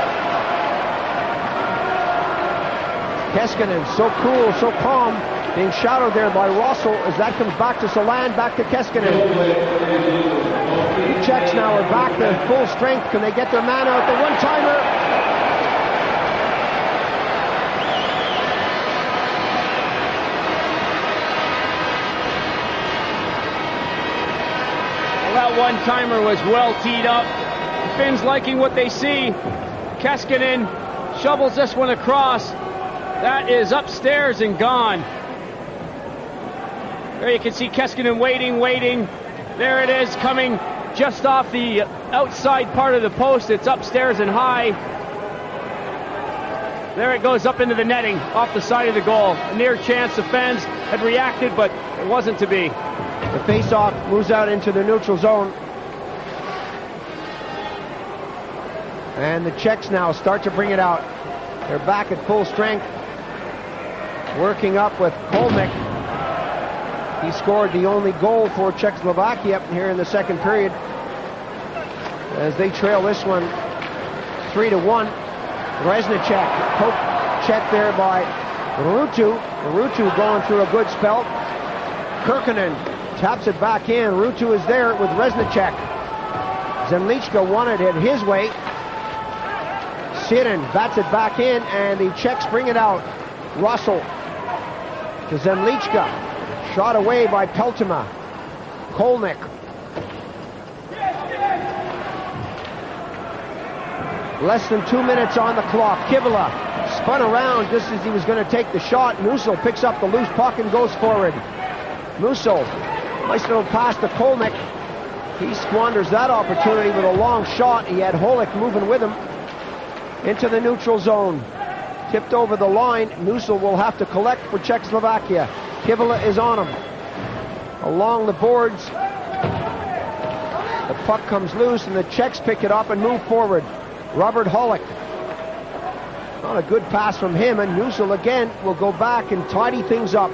Keskinen, so cool, so calm, being shadowed there by Russell as that comes back to Silan, back to Keskinen. The Czechs now are back to full strength. Can they get their man out? The one-timer. That one-timer was well teed up. The Finns liking what they see. Keskinen shovels this one across. That is upstairs and gone. There you can see Keskinen waiting. There it is, coming just off the outside part of the post. It's upstairs and high. There it goes up into the netting, off the side of the goal. A near chance the fans had reacted, but it wasn't to be. The face-off moves out into the neutral zone. And the Czechs now start to bring it out. They're back at full strength. Working up with Kolnick. He scored the only goal for Czechoslovakia here in the second period, as they trail this one 3-1. Reznicek, poke check there by Ruutu. Ruutu going through a good spell. Kirkkonen taps it back in. Ruutu is there with Reznicek. Zemlichka wanted it his way. Sirin bats it back in, and the Czechs bring it out. Russell to Zemlichka. Shot away by Peltema. Kolnick. Less than 2 minutes on the clock. Kivila spun around just as he was going to take the shot. Musil picks up the loose puck and goes forward. Musil, nice little pass to Kolnick. He squanders that opportunity with a long shot. He had Holick moving with him into the neutral zone. Tipped over the line. Musil will have to collect for Czechoslovakia. Kivila is on him. Along the boards. The puck comes loose and the Czechs pick it up and move forward. Robert Holick. Not a good pass from him, and Musil again will go back and tidy things up.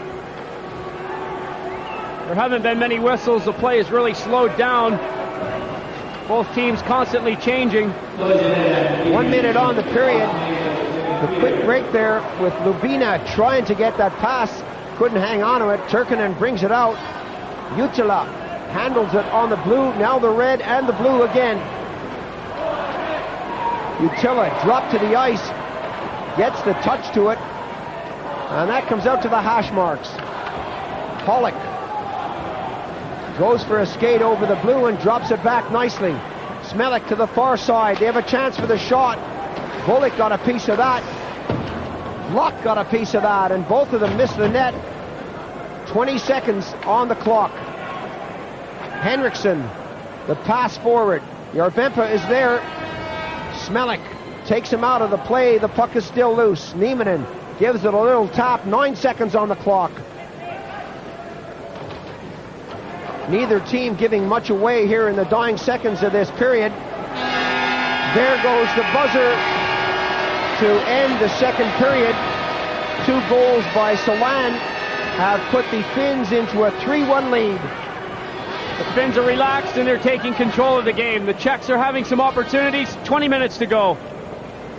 There haven't been many whistles. The play is really slowed down. Both teams constantly changing. 1 minute on the period. The quick break there with Lubina trying to get that pass. Couldn't hang on to it. Turkinen brings it out. Jutila handles it on the blue. Now the red and the blue again. Jutila dropped to the ice. Gets the touch to it. And that comes out to the hash marks. Holick goes for a skate over the blue and drops it back nicely. Smelik to the far side. They have a chance for the shot. Volek got a piece of that. Luck got a piece of that, and both of them missed the net. 20 seconds on the clock. Henriksen, the pass forward. Järvenpää is there. Smelik takes him out of the play. The puck is still loose. Nieminen gives it a little tap. 9 seconds on the clock. Neither team giving much away here in the dying seconds of this period. There goes the buzzer to end the second period. 2 goals by Solan have put the Finns into a 3-1 lead. The Finns are relaxed and they're taking control of the game. The Czechs are having some opportunities. 20 minutes to go.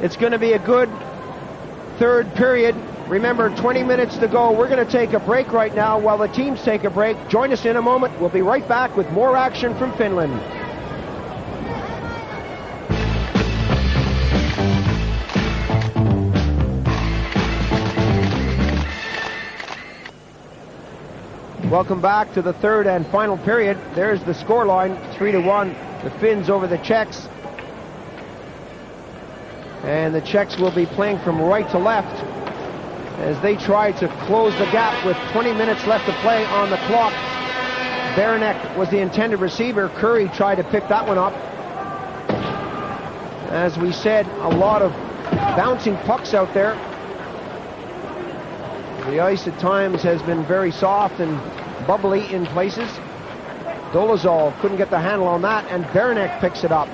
It's going to be a good third period. Remember, 20 minutes to go. We're going to take a break right now while the teams take a break. Join us in a moment. We'll be right back with more action from Finland. Welcome back to the third and final period. There's the scoreline, 3-1. The Finns over the Czechs. And the Czechs will be playing from right to left as they try to close the gap with 20 minutes left to play on the clock. Baranek was the intended receiver. Curry tried to pick that one up. As we said, a lot of bouncing pucks out there. The ice at times has been very soft and bubbly in places. Dolezal couldn't get the handle on that, and Baranek picks it up.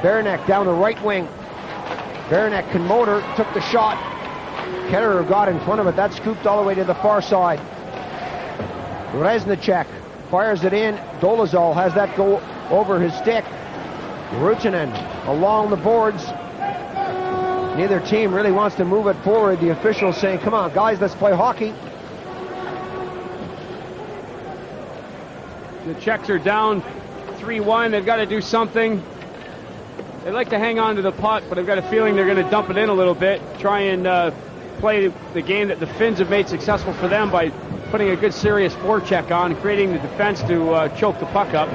Baranek down the right wing. Baranek can motor, took the shot. Ketterer got in front of it. That scooped all the way to the far side. Reznicek fires it in. Dolezal has that go over his stick. Rutinen along the boards. Neither team really wants to move it forward. The officials saying, come on, guys, let's play hockey. The Czechs are down 3-1. They've got to do something. They like to hang on to the puck, but I've got a feeling they're going to dump it in a little bit, try and play the game that the Finns have made successful for them by putting a good serious forecheck on, creating the defense to choke the puck up.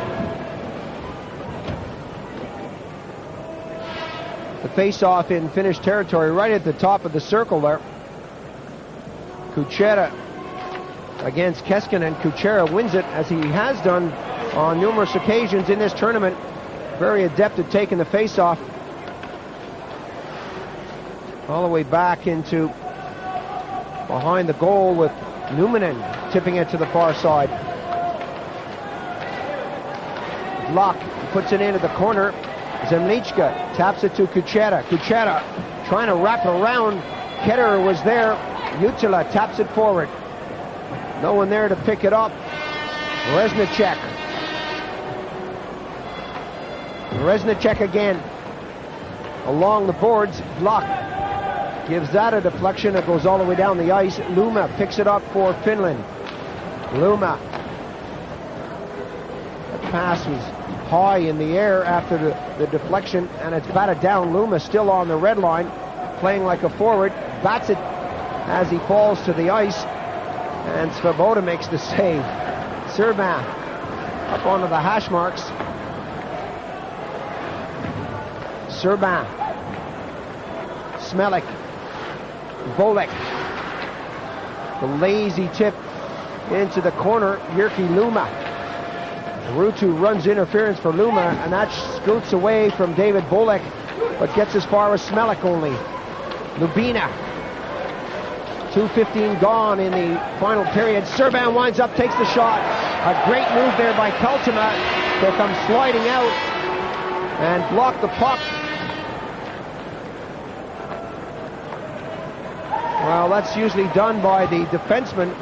the face-off in Finnish territory, right at the top of the circle there. Kuchera against Keskinen. Kuchera wins it, as he has done on numerous occasions in this tournament. Very adept at taking the face-off. All the way back into behind the goal with Numminen tipping it to the far side. Block puts it into the corner. Zemlichka taps it to Kuchera. Kuchera trying to wrap around. Ketterer was there. Jutila taps it forward. No one there to pick it up. Reznicek. Reznicek again. Along the boards. Block gives that a deflection. It goes all the way down the ice. Luma picks it up for Finland. Luma. The pass was high in the air after the deflection, and it's batted down. Luma still on the red line, playing like a forward. Bats it as he falls to the ice, and Svoboda makes the save. Serban up onto the hash marks. Serban. Smelik. Volek. The lazy tip into the corner. Jyrki Luma. Ruutu runs interference for Luma, and that scoots away from David Volek, but gets as far as Smelik only. Lubina. 2:15 gone in the final period. Serban winds up, takes the shot. A great move there by Peltema to come sliding out and block the puck. Well, that's usually done by the defenseman.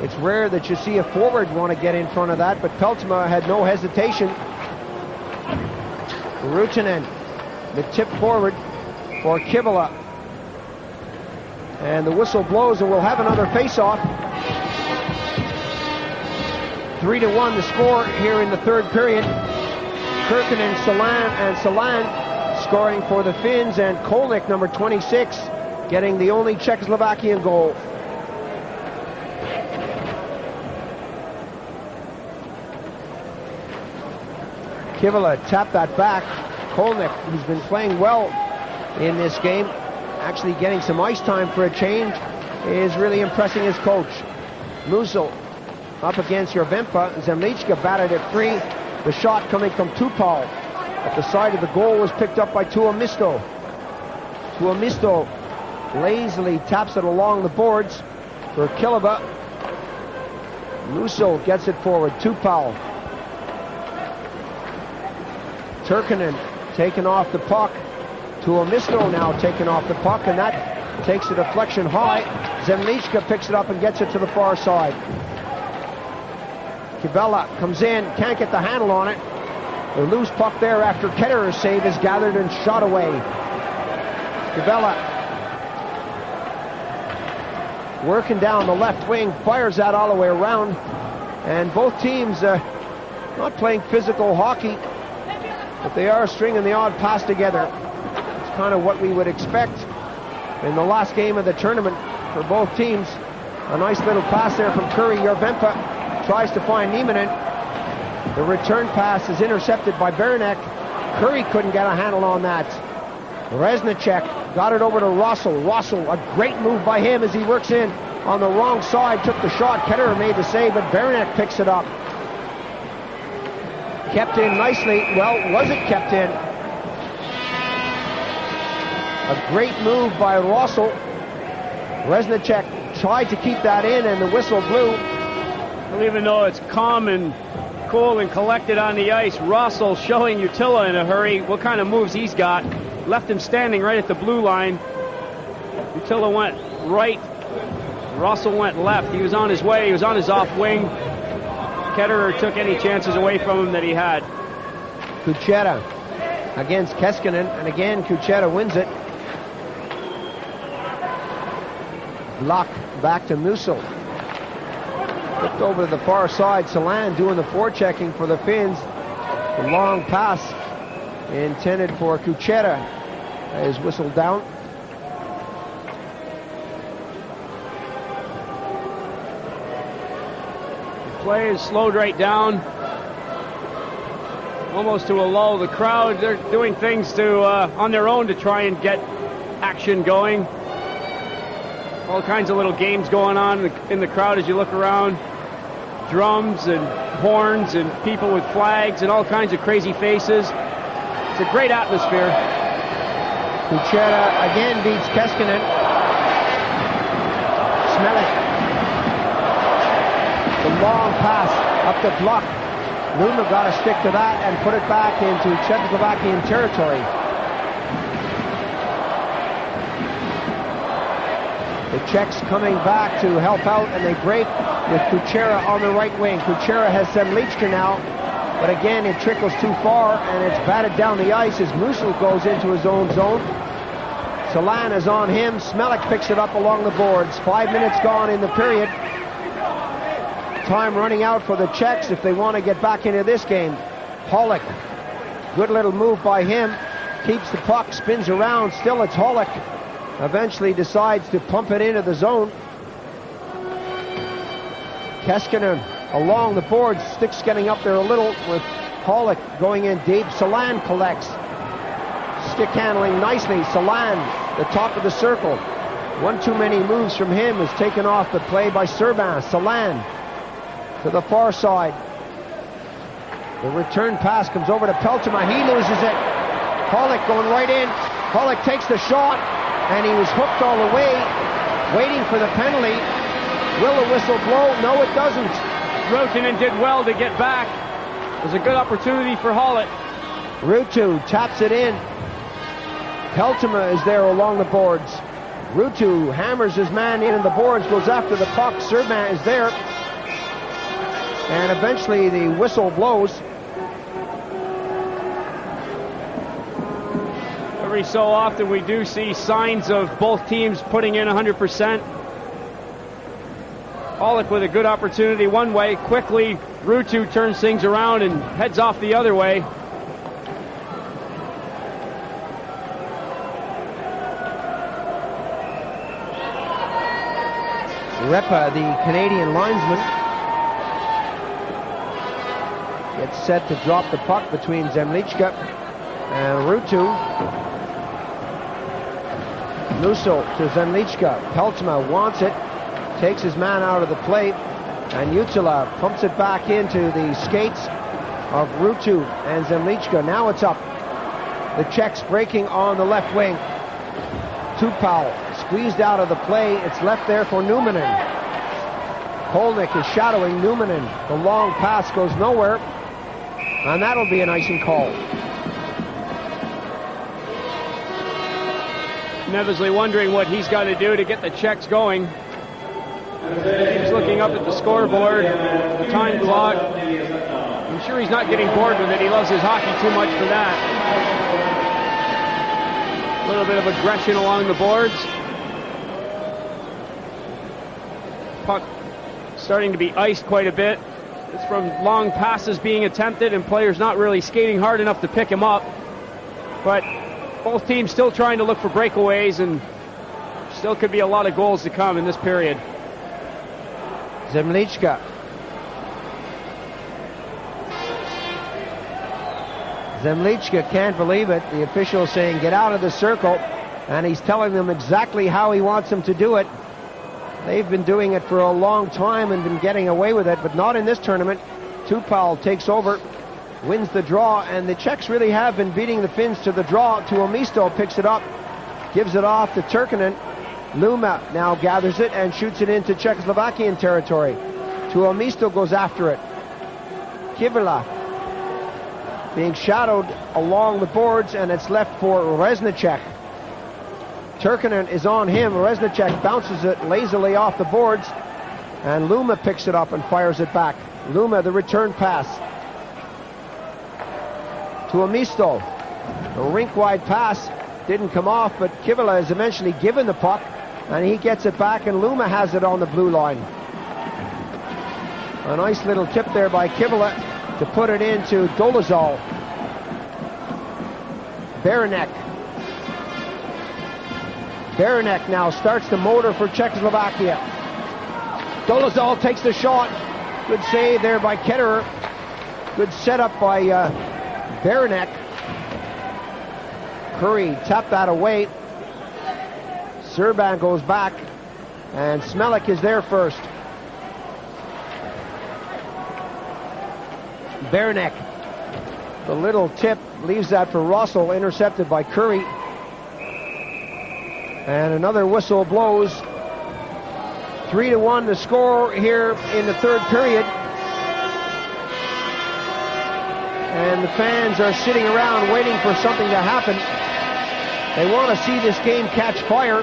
It's rare that you see a forward want to get in front of that, but Peltema had no hesitation. Rutinen, the tip forward for Kivila. And the whistle blows, and we'll have another face-off. 3-1 the score here in the third period. Kirkinen, Salan scoring for the Finns, and Kolnick, number 26, getting the only Czechoslovakian goal. Kivila tapped that back. Kolnick, who's been playing well in this game, actually getting some ice time for a change, is really impressing his coach. Musil up against Jervempa. Zemlichka batted it free. The shot coming from Tupal at the side of the goal was picked up by Tuomisto. Tuomisto lazily taps it along the boards for Killeba. Musil gets it forward. Tupal. Turkinen taken off the puck. Tuomisto now taken off the puck, and that takes a deflection high. Zemlichka picks it up and gets it to the far side. Kivela comes in, can't get the handle on it. The loose puck there after Ketterer's save is gathered and shot away. Kivela working down the left wing, fires that all the way around, and both teams not playing physical hockey, but they are stringing the odd pass together. It's kind of what we would expect in the last game of the tournament for both teams. A nice little pass there from Curry. Jervempa tries to find Nieminen. The return pass is intercepted by Beranek. Curry couldn't get a handle on that. Reznicek got it over to Russell. Russell, a great move by him as he works in on the wrong side, took the shot. Ketterer made the save, but Beranek picks it up. Kept in nicely. Well, was it kept in? A great move by Russell. Reznicek tried to keep that in, and the whistle blew. Well, even though it's calm and cool and collected on the ice, Russell showing Jutila in a hurry what kind of moves he's got. Left him standing right at the blue line. Jutila went right. Russell went left. He was on his way. He was on his off wing. Ketterer took any chances away from him that he had. Kuchera against Keskinen, and again Kuchera wins it. Block back to Musil. Flipped over to the far side. Salan doing the forechecking for the Finns. The long pass intended for Kuchera is whistled down. The play is slowed right down. almost to a lull. The crowd, they're doing things to on their own to try and get action going. All kinds of little games going on in the crowd as you look around. Drums and horns and people with flags and all kinds of crazy faces. It's a great atmosphere. Kuchera again beats Keskinen. Smelik. The long pass up the block. Luma got to stick to that and put it back into Czechoslovakian territory. The Czechs coming back to help out, and they break with Kuchera on the right wing. Kuchera has Zemlichka now, but again it trickles too far and it's batted down the ice as Musil goes into his own zone. Salan is on him. Smelik picks it up along the boards. 5 minutes gone in the period. Time running out for the Czechs if they want to get back into this game. Hollick, good little move by him. Keeps the puck, spins around. Still it's Hollick. Eventually decides to pump it into the zone. Keskinen along the boards. Sticks getting up there a little with Hollick going in deep. Salan collects. Stick handling nicely. Salan, the top of the circle. One too many moves from him is taken off the play by Serban. Salan to the far side. The return pass comes over to Peltema. He loses it. Hollick going right in. Hollick takes the shot, and he was hooked all the way, waiting for the penalty. Will the whistle blow? No, it doesn't. Rotanen did well to get back. It was a good opportunity for Hollick. Ruutu taps it in. Peltema is there along the boards. Ruutu hammers his man in the boards, goes after the puck. Serban is there. And eventually the whistle blows. Every so often we do see signs of both teams putting in 100%. Hollick with a good opportunity one way. Quickly, Ruutu turns things around and heads off the other way. Repa, the Canadian linesman, gets set to drop the puck between Zemlichka and Ruutu. Musil to Zemlichka. Peltema wants it, takes his man out of the play, and Jutsila pumps it back into the skates of Ruutu and Zemlichka. Now it's up. The Czechs breaking on the left wing. Tupal squeezed out of the play. It's left there for Numanen. Kolnick is shadowing Numanen. The long pass goes nowhere, and that'll be an icing call. Nevesley wondering what he's got to do to get the Czechs going. He's looking up at the scoreboard, the time clock. I'm sure he's not getting bored with it. He loves his hockey too much for that. A little bit of aggression along the boards. Puck starting to be iced quite a bit. It's from long passes being attempted and players not really skating hard enough to pick him up. But both teams still trying to look for breakaways, and still could be a lot of goals to come in this period. Zemlichka. Zemlichka can't believe it. The official saying get out of the circle, and he's telling them exactly how he wants them to do it. They've been doing it for a long time and been getting away with it, but not in this tournament. Tupal takes over, wins the draw, and the Czechs really have been beating the Finns to the draw. Tuomisto picks it up, gives it off to Turkinen. Luma now gathers it and shoots it into Czechoslovakian territory. Tuomisto goes after it. Kivila being shadowed along the boards, and it's left for Reznicek. Turkinen is on him. Reznicek bounces it lazily off the boards, and Luma picks it up and fires it back. Luma, the return pass. Tuomisto, a rink-wide pass, didn't come off, but Kivila is eventually given the puck, and he gets it back, and Luma has it on the blue line. A nice little tip there by Kivila to put it into Dolezal. Baranek now starts the motor for Czechoslovakia. Dolezal takes the shot. Good save there by Ketterer. Good setup by Beranek. Curry tapped that away. Serban goes back, and Smelik is there first. Beranek. The little tip leaves that for Russell, intercepted by Curry. And another whistle blows. 3-1 the score here in the third period. And the fans are sitting around waiting for something to happen. They want to see this game catch fire.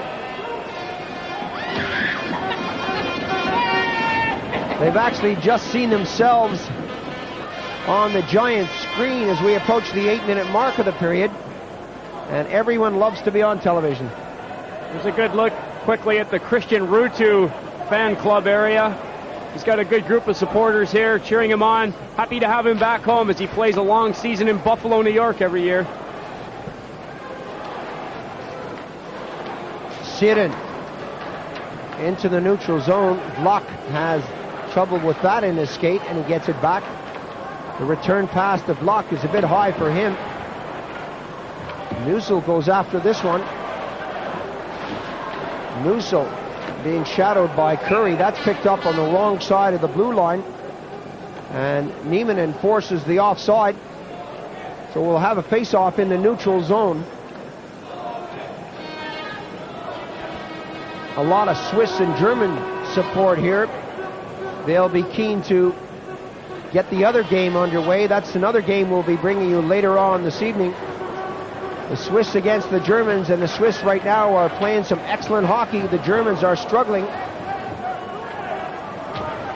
They've actually just seen themselves on the giant screen as we approach the 8-minute mark of the period. And everyone loves to be on television. There's a good look quickly at the Christian Ruutu fan club area. He's got a good group of supporters here cheering him on. Happy to have him back home as he plays a long season in Buffalo, New York every year. Siren into the neutral zone. Vlok has trouble with that in his skate, and he gets it back. The return pass to Vlok is a bit high for him. Musil goes after this one. Musil being shadowed by Curry. That's picked up on the wrong side of the blue line. And Neiman enforces the offside. So we'll have a face-off in the neutral zone. A lot of Swiss and German support here. They'll be keen to get the other game underway. That's another game we'll be bringing you later on this evening. The Swiss against the Germans, and the Swiss right now are playing some excellent hockey. The Germans are struggling.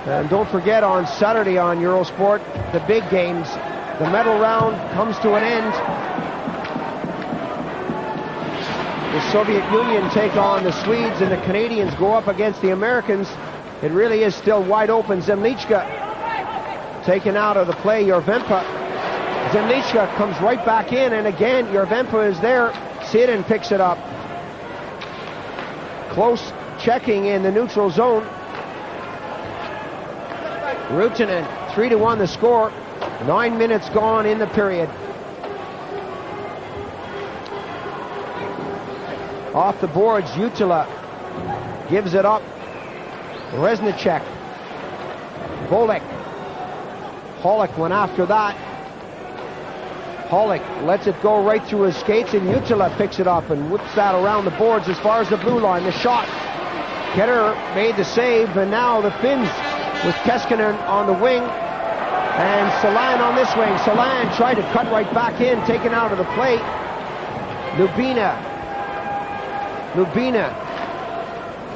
And don't forget, on Saturday on Eurosport, the big games. The medal round comes to an end. The Soviet Union take on the Swedes, and the Canadians go up against the Americans. It really is still wide open. Zemlichka taken out of the play. Jorvenpa. Zemlichka comes right back in, and again, Jorvenpa is there. Siren picks it up. Close checking in the neutral zone. Rutinen, 3-1 the score. 9 minutes gone in the period. Off the boards, Jutila gives it up. Reznicek. Volek. Hollick went after that. Hollick lets it go right through his skates, and Jutila picks it up and whips that around the boards as far as the blue line. The shot. Ketter made the save, and now the Finns with Keskinen on the wing and Salan on this wing. Salan tried to cut right back in, taken out of the play. Lubina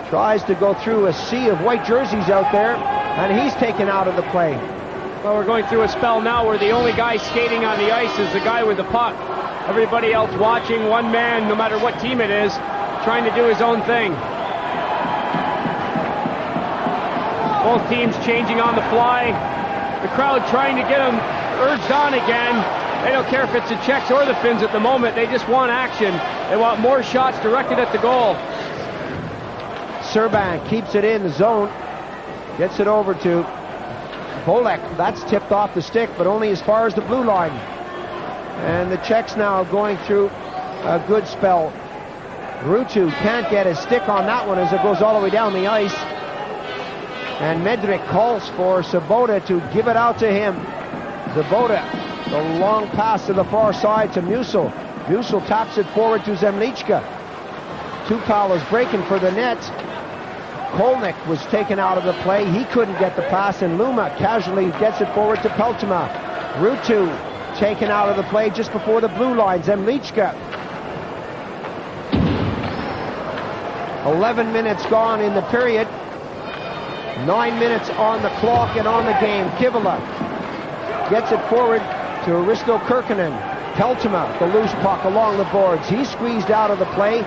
tries to go through a sea of white jerseys out there, and he's taken out of the play. Well, we're going through a spell now where the only guy skating on the ice is the guy with the puck. Everybody else watching, one man, no matter what team it is, trying to do his own thing. Both teams changing on the fly. The crowd trying to get them urged on again. They don't care if it's the Czechs or the Finns at the moment. They just want action. They want more shots directed at the goal. Serban keeps it in the zone. Gets it over to Volek. That's tipped off the stick, but only as far as the blue line. And the Czechs now going through a good spell. Ruutu can't get his stick on that one as it goes all the way down the ice. And Medrick calls for Sabota to give it out to him. Sabota, the long pass to the far side to Musil. Musil taps it forward to Zemlichka. Tupal is breaking for the net. Kolnick was taken out of the play. He couldn't get the pass, and Luma casually gets it forward to Peltema. Ruutu taken out of the play just before the blue line. Zemlichka. 11 minutes gone in the period. 9 minutes on the clock and on the game. Kivila gets it forward to Risto Kirkkonen. Peltema, the loose puck along the boards. He squeezed out of the play.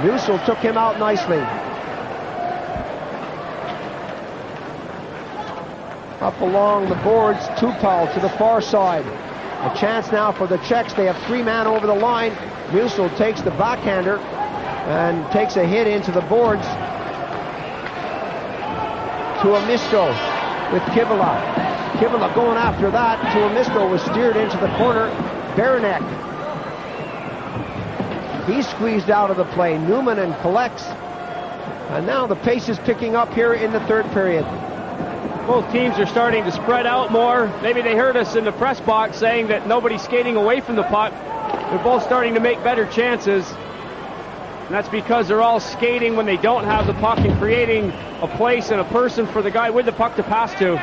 Musil took him out nicely. Up along the boards, Tupal to the far side. A chance now for the Czechs. They have 3-man over the line. Musil takes the backhander and takes a hit into the boards. To Amisto with Kivila. Kivila going after that. Tuomisto was steered into the corner. Baranek. He squeezed out of the play. Newman collects. And now the pace is picking up here in the third period. Both teams are starting to spread out more. Maybe they heard us in the press box saying that nobody's skating away from the puck. They're both starting to make better chances. And that's because they're all skating when they don't have the puck and creating a place and a person for the guy with the puck to pass to.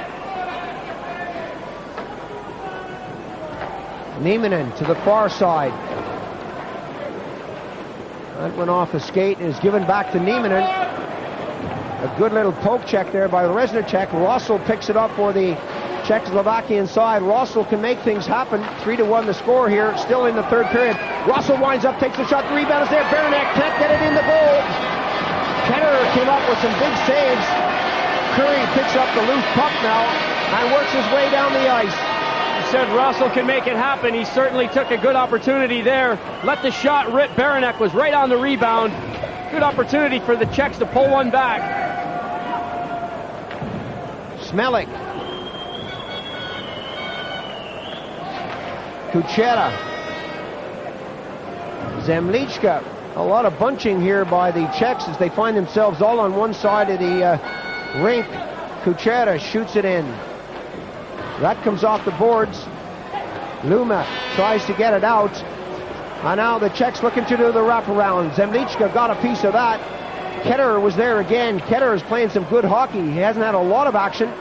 Nieminen to the far side. That went off a skate and is given back to Nieminen. A good little poke check there by Reznicek. Rossel picks it up for the Czechoslovakian side. Rossel can make things happen. 3-1 the score here, still in the third period. Rossel winds up, takes the shot, the rebound is there. Baranek can't get it in the goal. Ketterer came up with some big saves. Curry picks up the loose puck now and works his way down the ice. Said Russell can make it happen. He certainly took a good opportunity there. Let the shot rip. Baranek was right on the rebound. Good opportunity for the Czechs to pull one back. Smelik. Kuchera. Zemlichka. A lot of bunching here by the Czechs as they find themselves all on one side of the rink. Kuchera shoots it in. That comes off the boards. Luma tries to get it out. And now the Czechs looking to do the wraparound. Zemlichka got a piece of that. Ketterer was there again. Ketterer is playing some good hockey. He hasn't had a lot of action,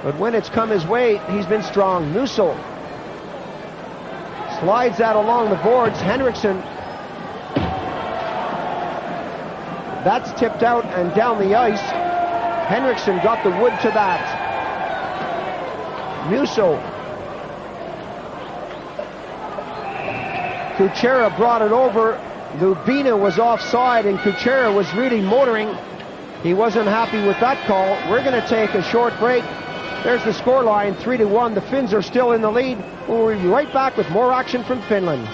but when it's come his way, he's been strong. Nussel slides that along the boards. Henriksen. That's tipped out and down the ice. Henriksen got the wood to that. Musso. Kuchera brought it over. Lubina was offside and Kuchera was really motoring. He wasn't happy with that call. We're going to take a short break. There's the scoreline, 3-1. The Finns are still in the lead. We'll be right back with more action from Finland.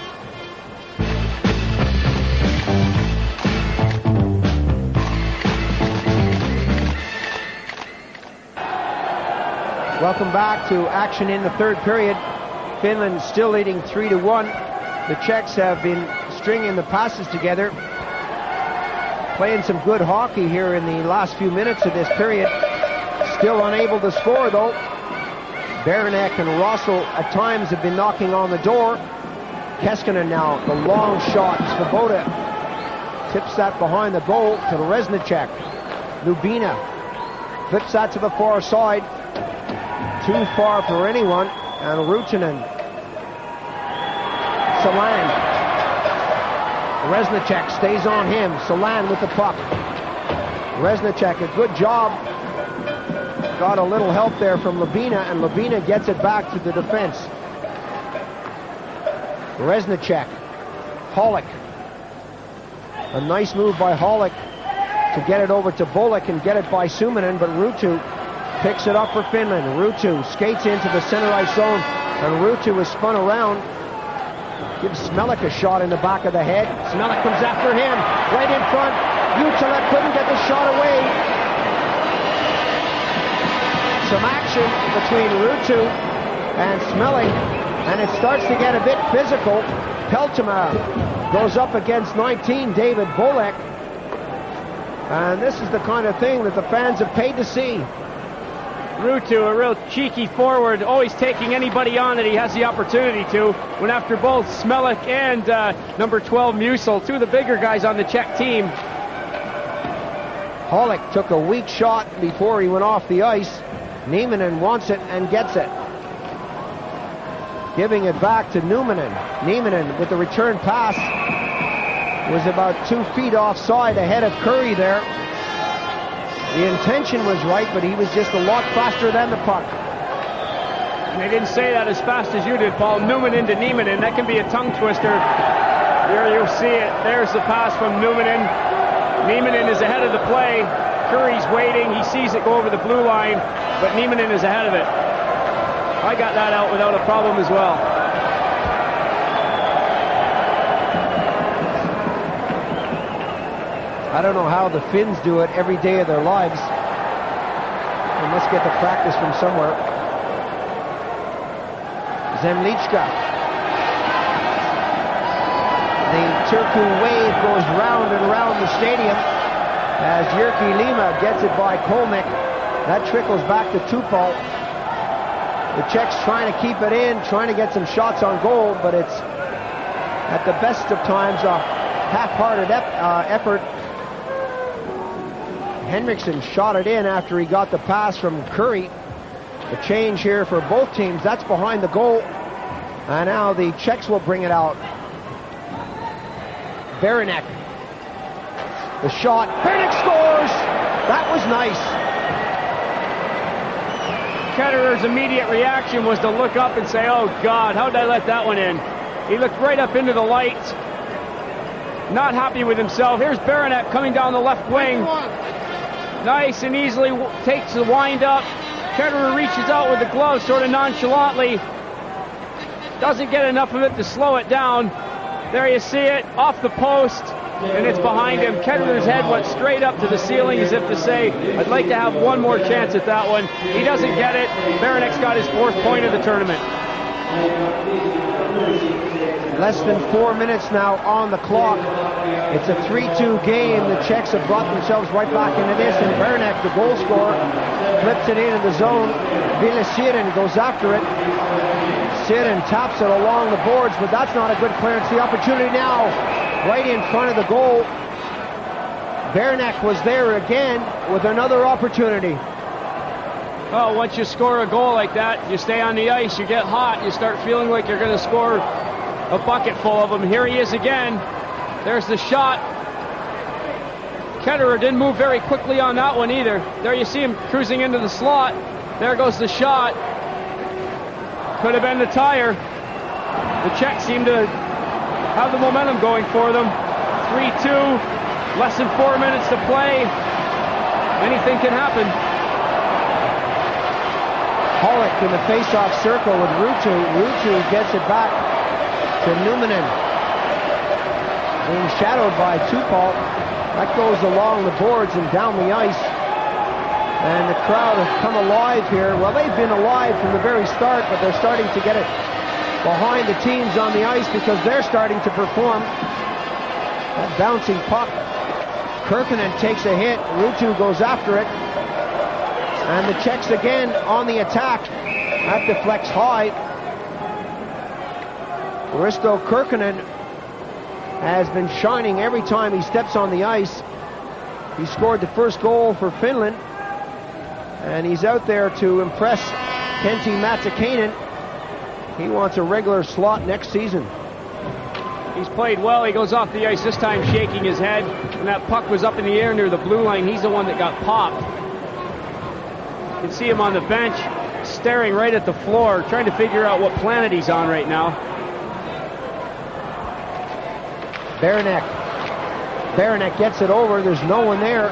Welcome back to action in the third period. Finland still leading 3-1. The Czechs have been stringing the passes together, playing some good hockey here in the last few minutes of this period. Still unable to score though. Baranek and Rossel at times have been knocking on the door. Keskinen now, the long shot. Svoboda tips that behind the goal to Reznicek. Lubina flips that to the far side. Too far for anyone, and Rutinen. Salan. Reznicek stays on him. Salan with the puck. Reznicek, a good job. Got a little help there from Lubina, and Lubina gets it back to the defense. Reznicek. Hollick. A nice move by Hollick to get it over to Bolek and get it by Suominen, but Ruutu picks it up for Finland. Ruutu skates into the center ice zone, and Ruutu is spun around. Gives Smelik a shot in the back of the head. Smelik comes after him, right in front. Jutila couldn't get the shot away. Some action between Ruutu and Smelik, and it starts to get a bit physical. Peltoma goes up against 19, David Bolek. And this is the kind of thing that the fans have paid to see. Ruutu, a real cheeky forward, always taking anybody on that he has the opportunity to. Went after both Smelik and number 12 Musil, two of the bigger guys on the Czech team. Hollick took a weak shot before he went off the ice. Nieminen wants it and gets it. Giving it back to Nieminen. Nieminen with the return pass was about 2 feet offside ahead of Curry there. The intention was right, but he was just a lot faster than the puck. And they didn't say that as fast as you did, Paul. Newman into Nieminen. That can be a tongue twister. Here you'll see it. There's the pass from Nieminen. Nieminen is ahead of the play. Curry's waiting. He sees it go over the blue line, but Nieminen is ahead of it. I got that out without a problem as well. I don't know how the Finns do it every day of their lives. They must get the practice from somewhere. Zemlichka. The Turku wave goes round and round the stadium as Jyrki Lima gets it by Kolnick. That trickles back to Tupal. The Czechs trying to keep it in, trying to get some shots on goal, but it's at the best of times a half-hearted effort. Henriksen shot it in after he got the pass from Curry. The change here for both teams, that's behind the goal. And now the Czechs will bring it out. Beranek. The shot. Beranek scores! That was nice. Ketterer's immediate reaction was to look up and say, oh God, how did I let that one in? He looked right up into the lights. Not happy with himself. Here's Beranek coming down the left wing. Nice and easily takes the wind up. Ketterer reaches out with the glove sort of nonchalantly. Doesn't get enough of it to slow it down. There you see it, off the post, and it's behind him. Ketterer's head went straight up to the ceiling as if to say, I'd like to have one more chance at that one. He doesn't get it. Berenek's got his 4th point of the tournament. Less than 4 minutes now on the clock. It's a 3-2 game. The Czechs have brought themselves right back into this, and Beranek, the goal scorer, flips it into the zone. Ville Siren goes after it. Siren taps it along the boards, but that's not a good clearance. The opportunity now, right in front of the goal. Beranek was there again with another opportunity. Oh, once you score a goal like that, you stay on the ice, you get hot, you start feeling like you're going to score a bucket full of them. Here he is again. There's the shot. Ketterer didn't move very quickly on that one either. There you see him cruising into the slot. There goes the shot. Could have been the tire. The Czechs seem to have the momentum going for them. 3-2, less than 4 minutes to play. Anything can happen. Pollock in the face-off circle with Ruutu. Ruutu gets it back to Numminen. Being shadowed by Tupal. That goes along the boards and down the ice. And the crowd has come alive here. Well, they've been alive from the very start, but they're starting to get it behind the teams on the ice because they're starting to perform. That bouncing puck. Kirkkonen takes a hit. Ruutu goes after it. And the Czechs again on the attack. That deflects high. Risto Kirkkonen has been shining every time he steps on the ice. He scored the first goal for Finland. And he's out there to impress Kenti Matikainen. He wants a regular slot next season. He's played well. He goes off the ice this time shaking his head. And that puck was up in the air near the blue line. He's the one that got popped. You can see him on the bench staring right at the floor, trying to figure out what planet he's on right now. Beranek. Beranek gets it over. There's no one there.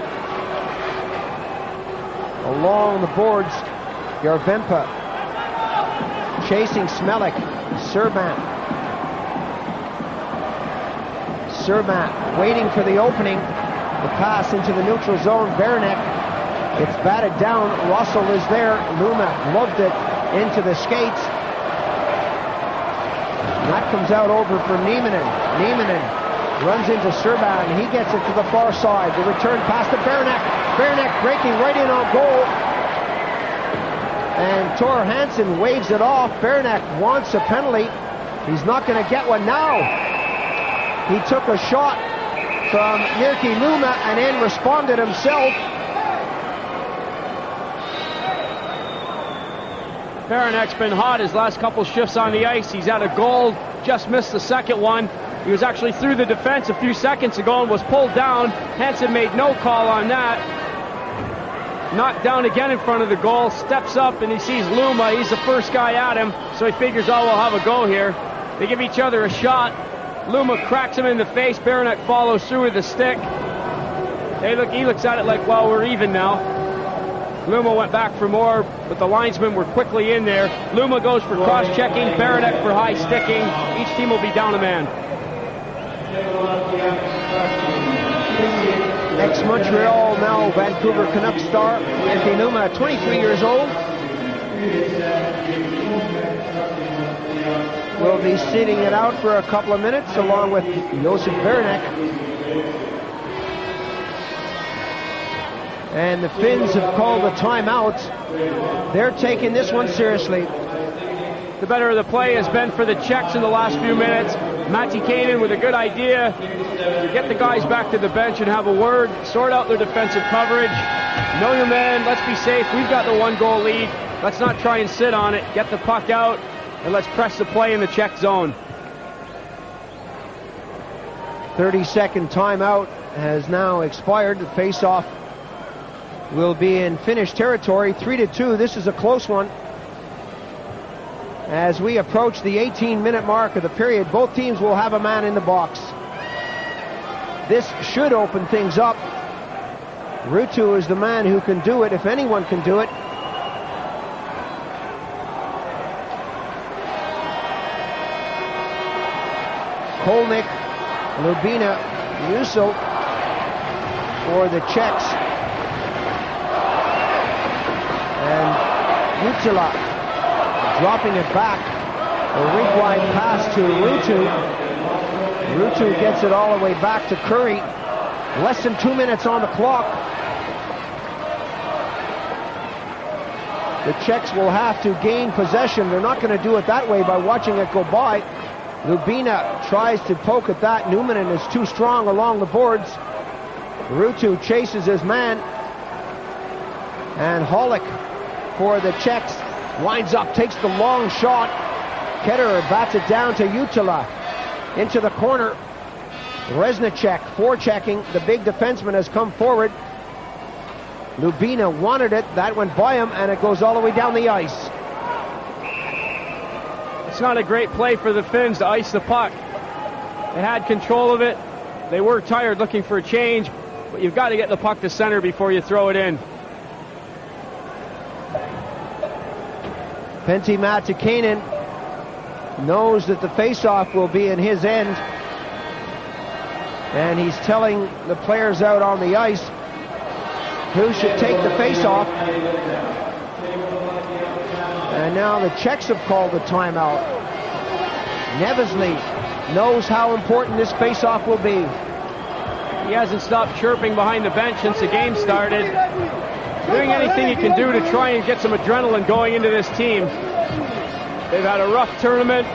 Along the boards, Jarvenpa chasing Smelik. Serban waiting for the opening. The pass into the neutral zone. Beranek. It's batted down. Russell is there. Luma loved it into the skates. And that comes out over for Nieminen. Nieminen runs into Serban. He gets it to the far side. The return pass to Beranek. Beranek breaking right in on goal. And Tor Hansen waves it off. Beranek wants a penalty. He's not going to get one now. He took a shot from Jyrki Luma and then responded himself. Berenek's been hot his last couple shifts on the ice. He's had a goal, just missed the second one. He was actually through the defense a few seconds ago and was pulled down. Hansen made no call on that. Knocked down again in front of the goal, steps up and he sees Luma. He's the first guy at him, so he figures, oh, we'll have a go here. They give each other a shot. Luma cracks him in the face. Beranek follows through with the stick. He looks at it like, well, we're even now. Luma went back for more, but the linesmen were quickly in there. Luma goes for cross-checking, Beranek for high sticking. Each team will be down a man. Ex-Montreal, now Vancouver Canucks star, Jyrki Luma, 23 years old. will be sitting it out for a couple of minutes along with Josip Beranek. And the Finns have called a timeout. They're taking this one seriously. The better the play has been for the Czechs in the last few minutes. Matti Kainen with a good idea to get the guys back to the bench and have a word, sort out their defensive coverage. Know your man, let's be safe. We've got the 1-goal lead. Let's not try and sit on it. Get the puck out, and let's press the play in the Czech zone. 30-second timeout has now expired. The face-off will be in Finnish territory. 3-2. This is a close one. As we approach the 18-minute mark of the period, both teams will have a man in the box. This should open things up. Ruutu is the man who can do it, if anyone can do it. Kolnick, Lubina, Juuso for the Czechs. And Juuso dropping it back. A rig-wide pass to Ruutu. Ruutu gets it all the way back to Curry. Less than 2 minutes on the clock. The Czechs will have to gain possession. They're not going to do it that way by watching it go by. Lubina tries to poke at that. Numminen is too strong along the boards. Ruutu chases his man. And Holick for the Czechs winds up, takes the long shot. Ketterer bats it down to Jutila. Into the corner. Reznicek forechecking. The big defenseman has come forward. Lubina wanted it. That went by him, and it goes all the way down the ice. It's not a great play for the Finns to ice the puck. They had control of it. They were tired, looking for a change, but you've got to get the puck to center before you throw it in. Pentti Matikainen knows that the faceoff will be in his end, and he's telling the players out on the ice who should take the faceoff. And now the Czechs have called the timeout. Nevesley knows how important this faceoff will be. He hasn't stopped chirping behind the bench since the game started. Doing anything he can do to try and get some adrenaline going into this team. They've had a rough tournament.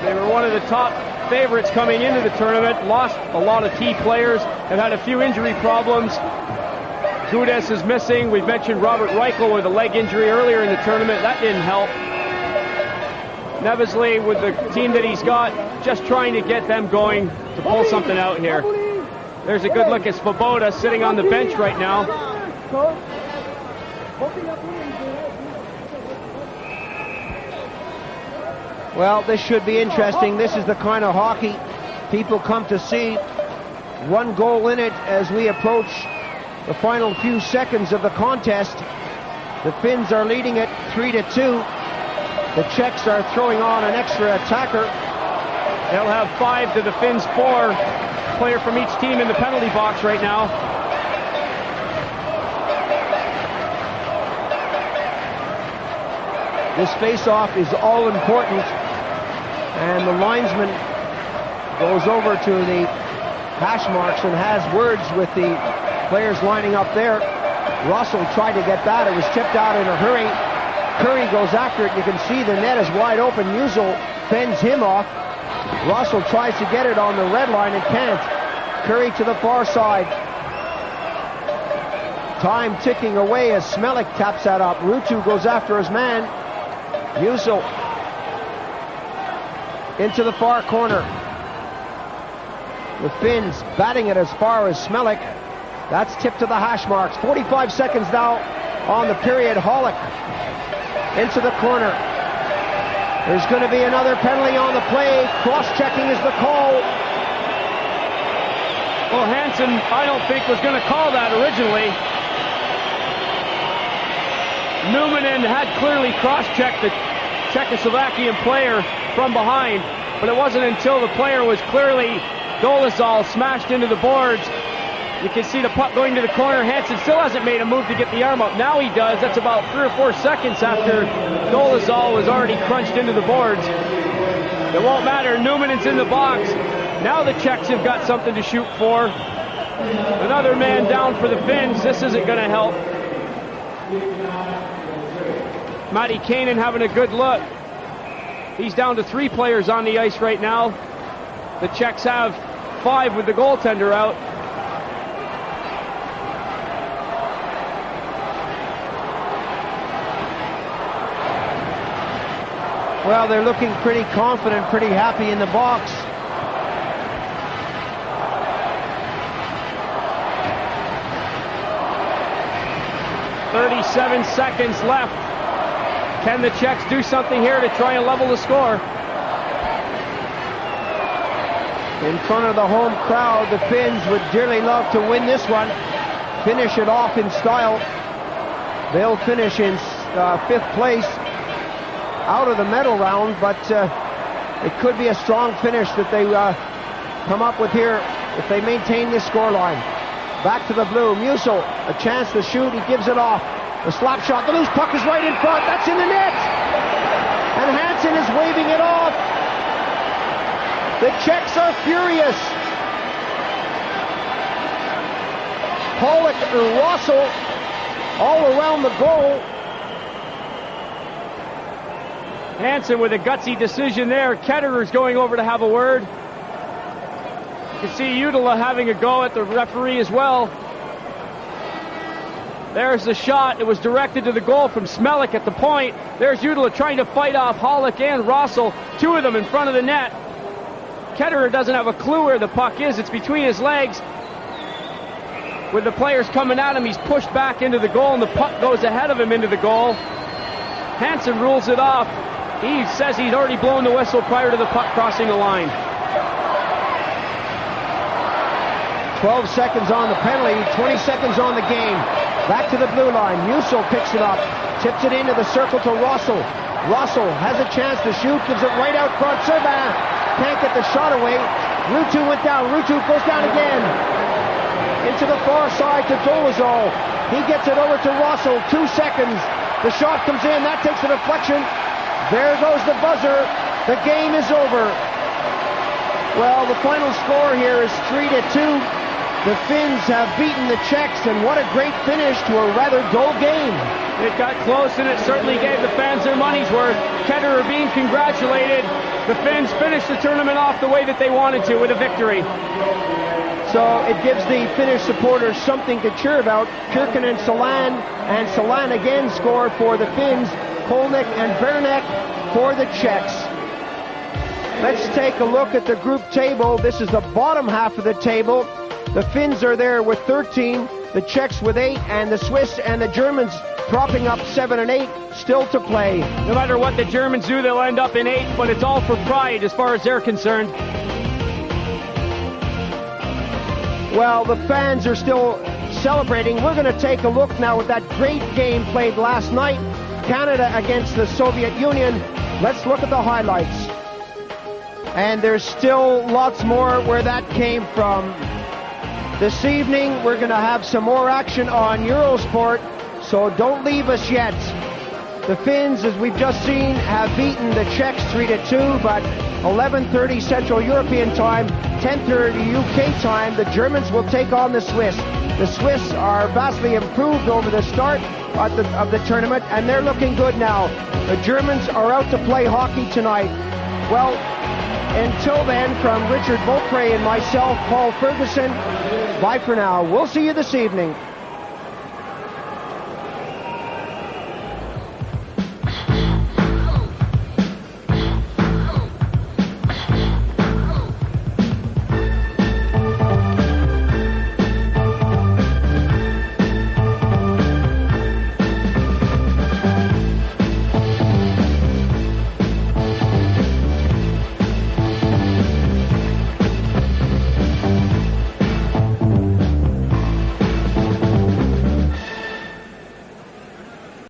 They were one of the top favorites coming into the tournament. Lost a lot of key players. Have had a few injury problems. Gudas is missing. We've mentioned Robert Reichel with a leg injury earlier in the tournament. That didn't help. Nevesley, with the team that he's got, just trying to get them going to pull something out here. There's a good look at Svoboda sitting on the bench right now. Well, this should be interesting. This is the kind of hockey people come to see. 1 goal in it as we approach the final few seconds of the contest. The Finns are leading it 3-2. The Czechs are throwing on an extra attacker. They'll have 5 to the Finns 4. Player from each team in the penalty box right now. This face-off is all important, and the linesman goes over to the hash marks and has words with the players lining up there. Russell tried to get that. It was tipped out in a hurry. Curry goes after it. You can see the net is wide open. Musil fends him off. Russell tries to get it on the red line and can't. Curry to the far side. Time ticking away as Smelik taps that up. Ruutu goes after his man. Musil into the far corner. The Finns batting it as far as Smelik. That's tipped to the hash marks. 45 seconds now on the period. Holick into the corner. There's going to be another penalty on the play. Cross-checking is the call. Well, Hansen, I don't think was going to call that originally. Numminen had clearly cross-checked the Czechoslovakian player from behind, but it wasn't until the player was clearly Dolezal smashed into the boards You can see the puck going to the corner. Hansen still hasn't made a move to get the arm up. Now he does. That's about 3 or 4 seconds after Dolezal was already crunched into the boards. It won't matter. Numinen's in the box. Now the Czechs have got something to shoot for. Another man down for the Finns. This isn't going to help. Matty Kanan having a good look. He's down to 3 players on the ice right now. The Czechs have 5 with the goaltender out. Well, they're looking pretty confident, pretty happy in the box. "37 seconds left. Can the Czechs do something here to try and level the score?" In front of the home crowd, the Finns would dearly love to win this one. Finish it off in style. They'll finish in 5th place out of the medal round, but it could be a strong finish that they come up with here if they maintain this scoreline. Back to the blue. Musil, a chance to shoot. He gives it off. The slap shot. The loose puck is right in front. That's in the net. And Hansen is waving it off. The Czechs are furious. Pollock and Russell all around the goal. Hansen with a gutsy decision there. Ketterer's going over to have a word. You can see Udala having a go at the referee as well. There's the shot. It was directed to the goal from Smelik at the point. There's Udala trying to fight off Pollock and Russell. 2 of them in front of the net. Ketterer doesn't have a clue where the puck is. It's between his legs. With the players coming at him, he's pushed back into the goal, and the puck goes ahead of him into the goal. Hansen rules it off. He says he's already blown the whistle prior to the puck crossing the line. 12 seconds on the penalty, 20 seconds on the game. Back to the blue line. Musil picks it up, tips it into the circle to Russell. Russell has a chance to shoot, gives it right out front. Serban can't get the shot away. Ruutu went down. Ruutu goes down again. Into the far side to Dolezal. He gets it over to Russell. 2 seconds. The shot comes in. That takes a deflection. There goes the buzzer. The game is over. Well, the final score here is 3-2. The Finns have beaten the Czechs, and what a great finish to a rather dull game. It got close, and it certainly gave the fans their money's worth. Ketterer being congratulated. The Finns finished the tournament off the way that they wanted to, with a victory. So it gives the Finnish supporters something to cheer about. Kyrkönen and Salan again score for the Finns. Kolnick and Vernek for the Czechs. Let's take a look at the group table. This is the bottom half of the table. The Finns are there with 13, the Czechs with 8, and the Swiss and the Germans dropping up 7 and 8, still to play. No matter what the Germans do, they'll end up in 8th, but it's all for pride as far as they're concerned. Well, the fans are still celebrating. We're going to take a look now at that great game played last night, Canada against the Soviet Union. Let's look at the highlights. And there's still lots more where that came from. This evening, we're going to have some more action on Eurosport, so don't leave us yet. The Finns, as we've just seen, have beaten the Czechs 3-2, but 11:30 Central European time, 10:30 UK time, the Germans will take on the Swiss. The Swiss are vastly improved over the start of the tournament, and they're looking good now. The Germans are out to play hockey tonight. Well, until then, from Richard Beaupre and myself, Paul Ferguson, bye for now. We'll see you this evening.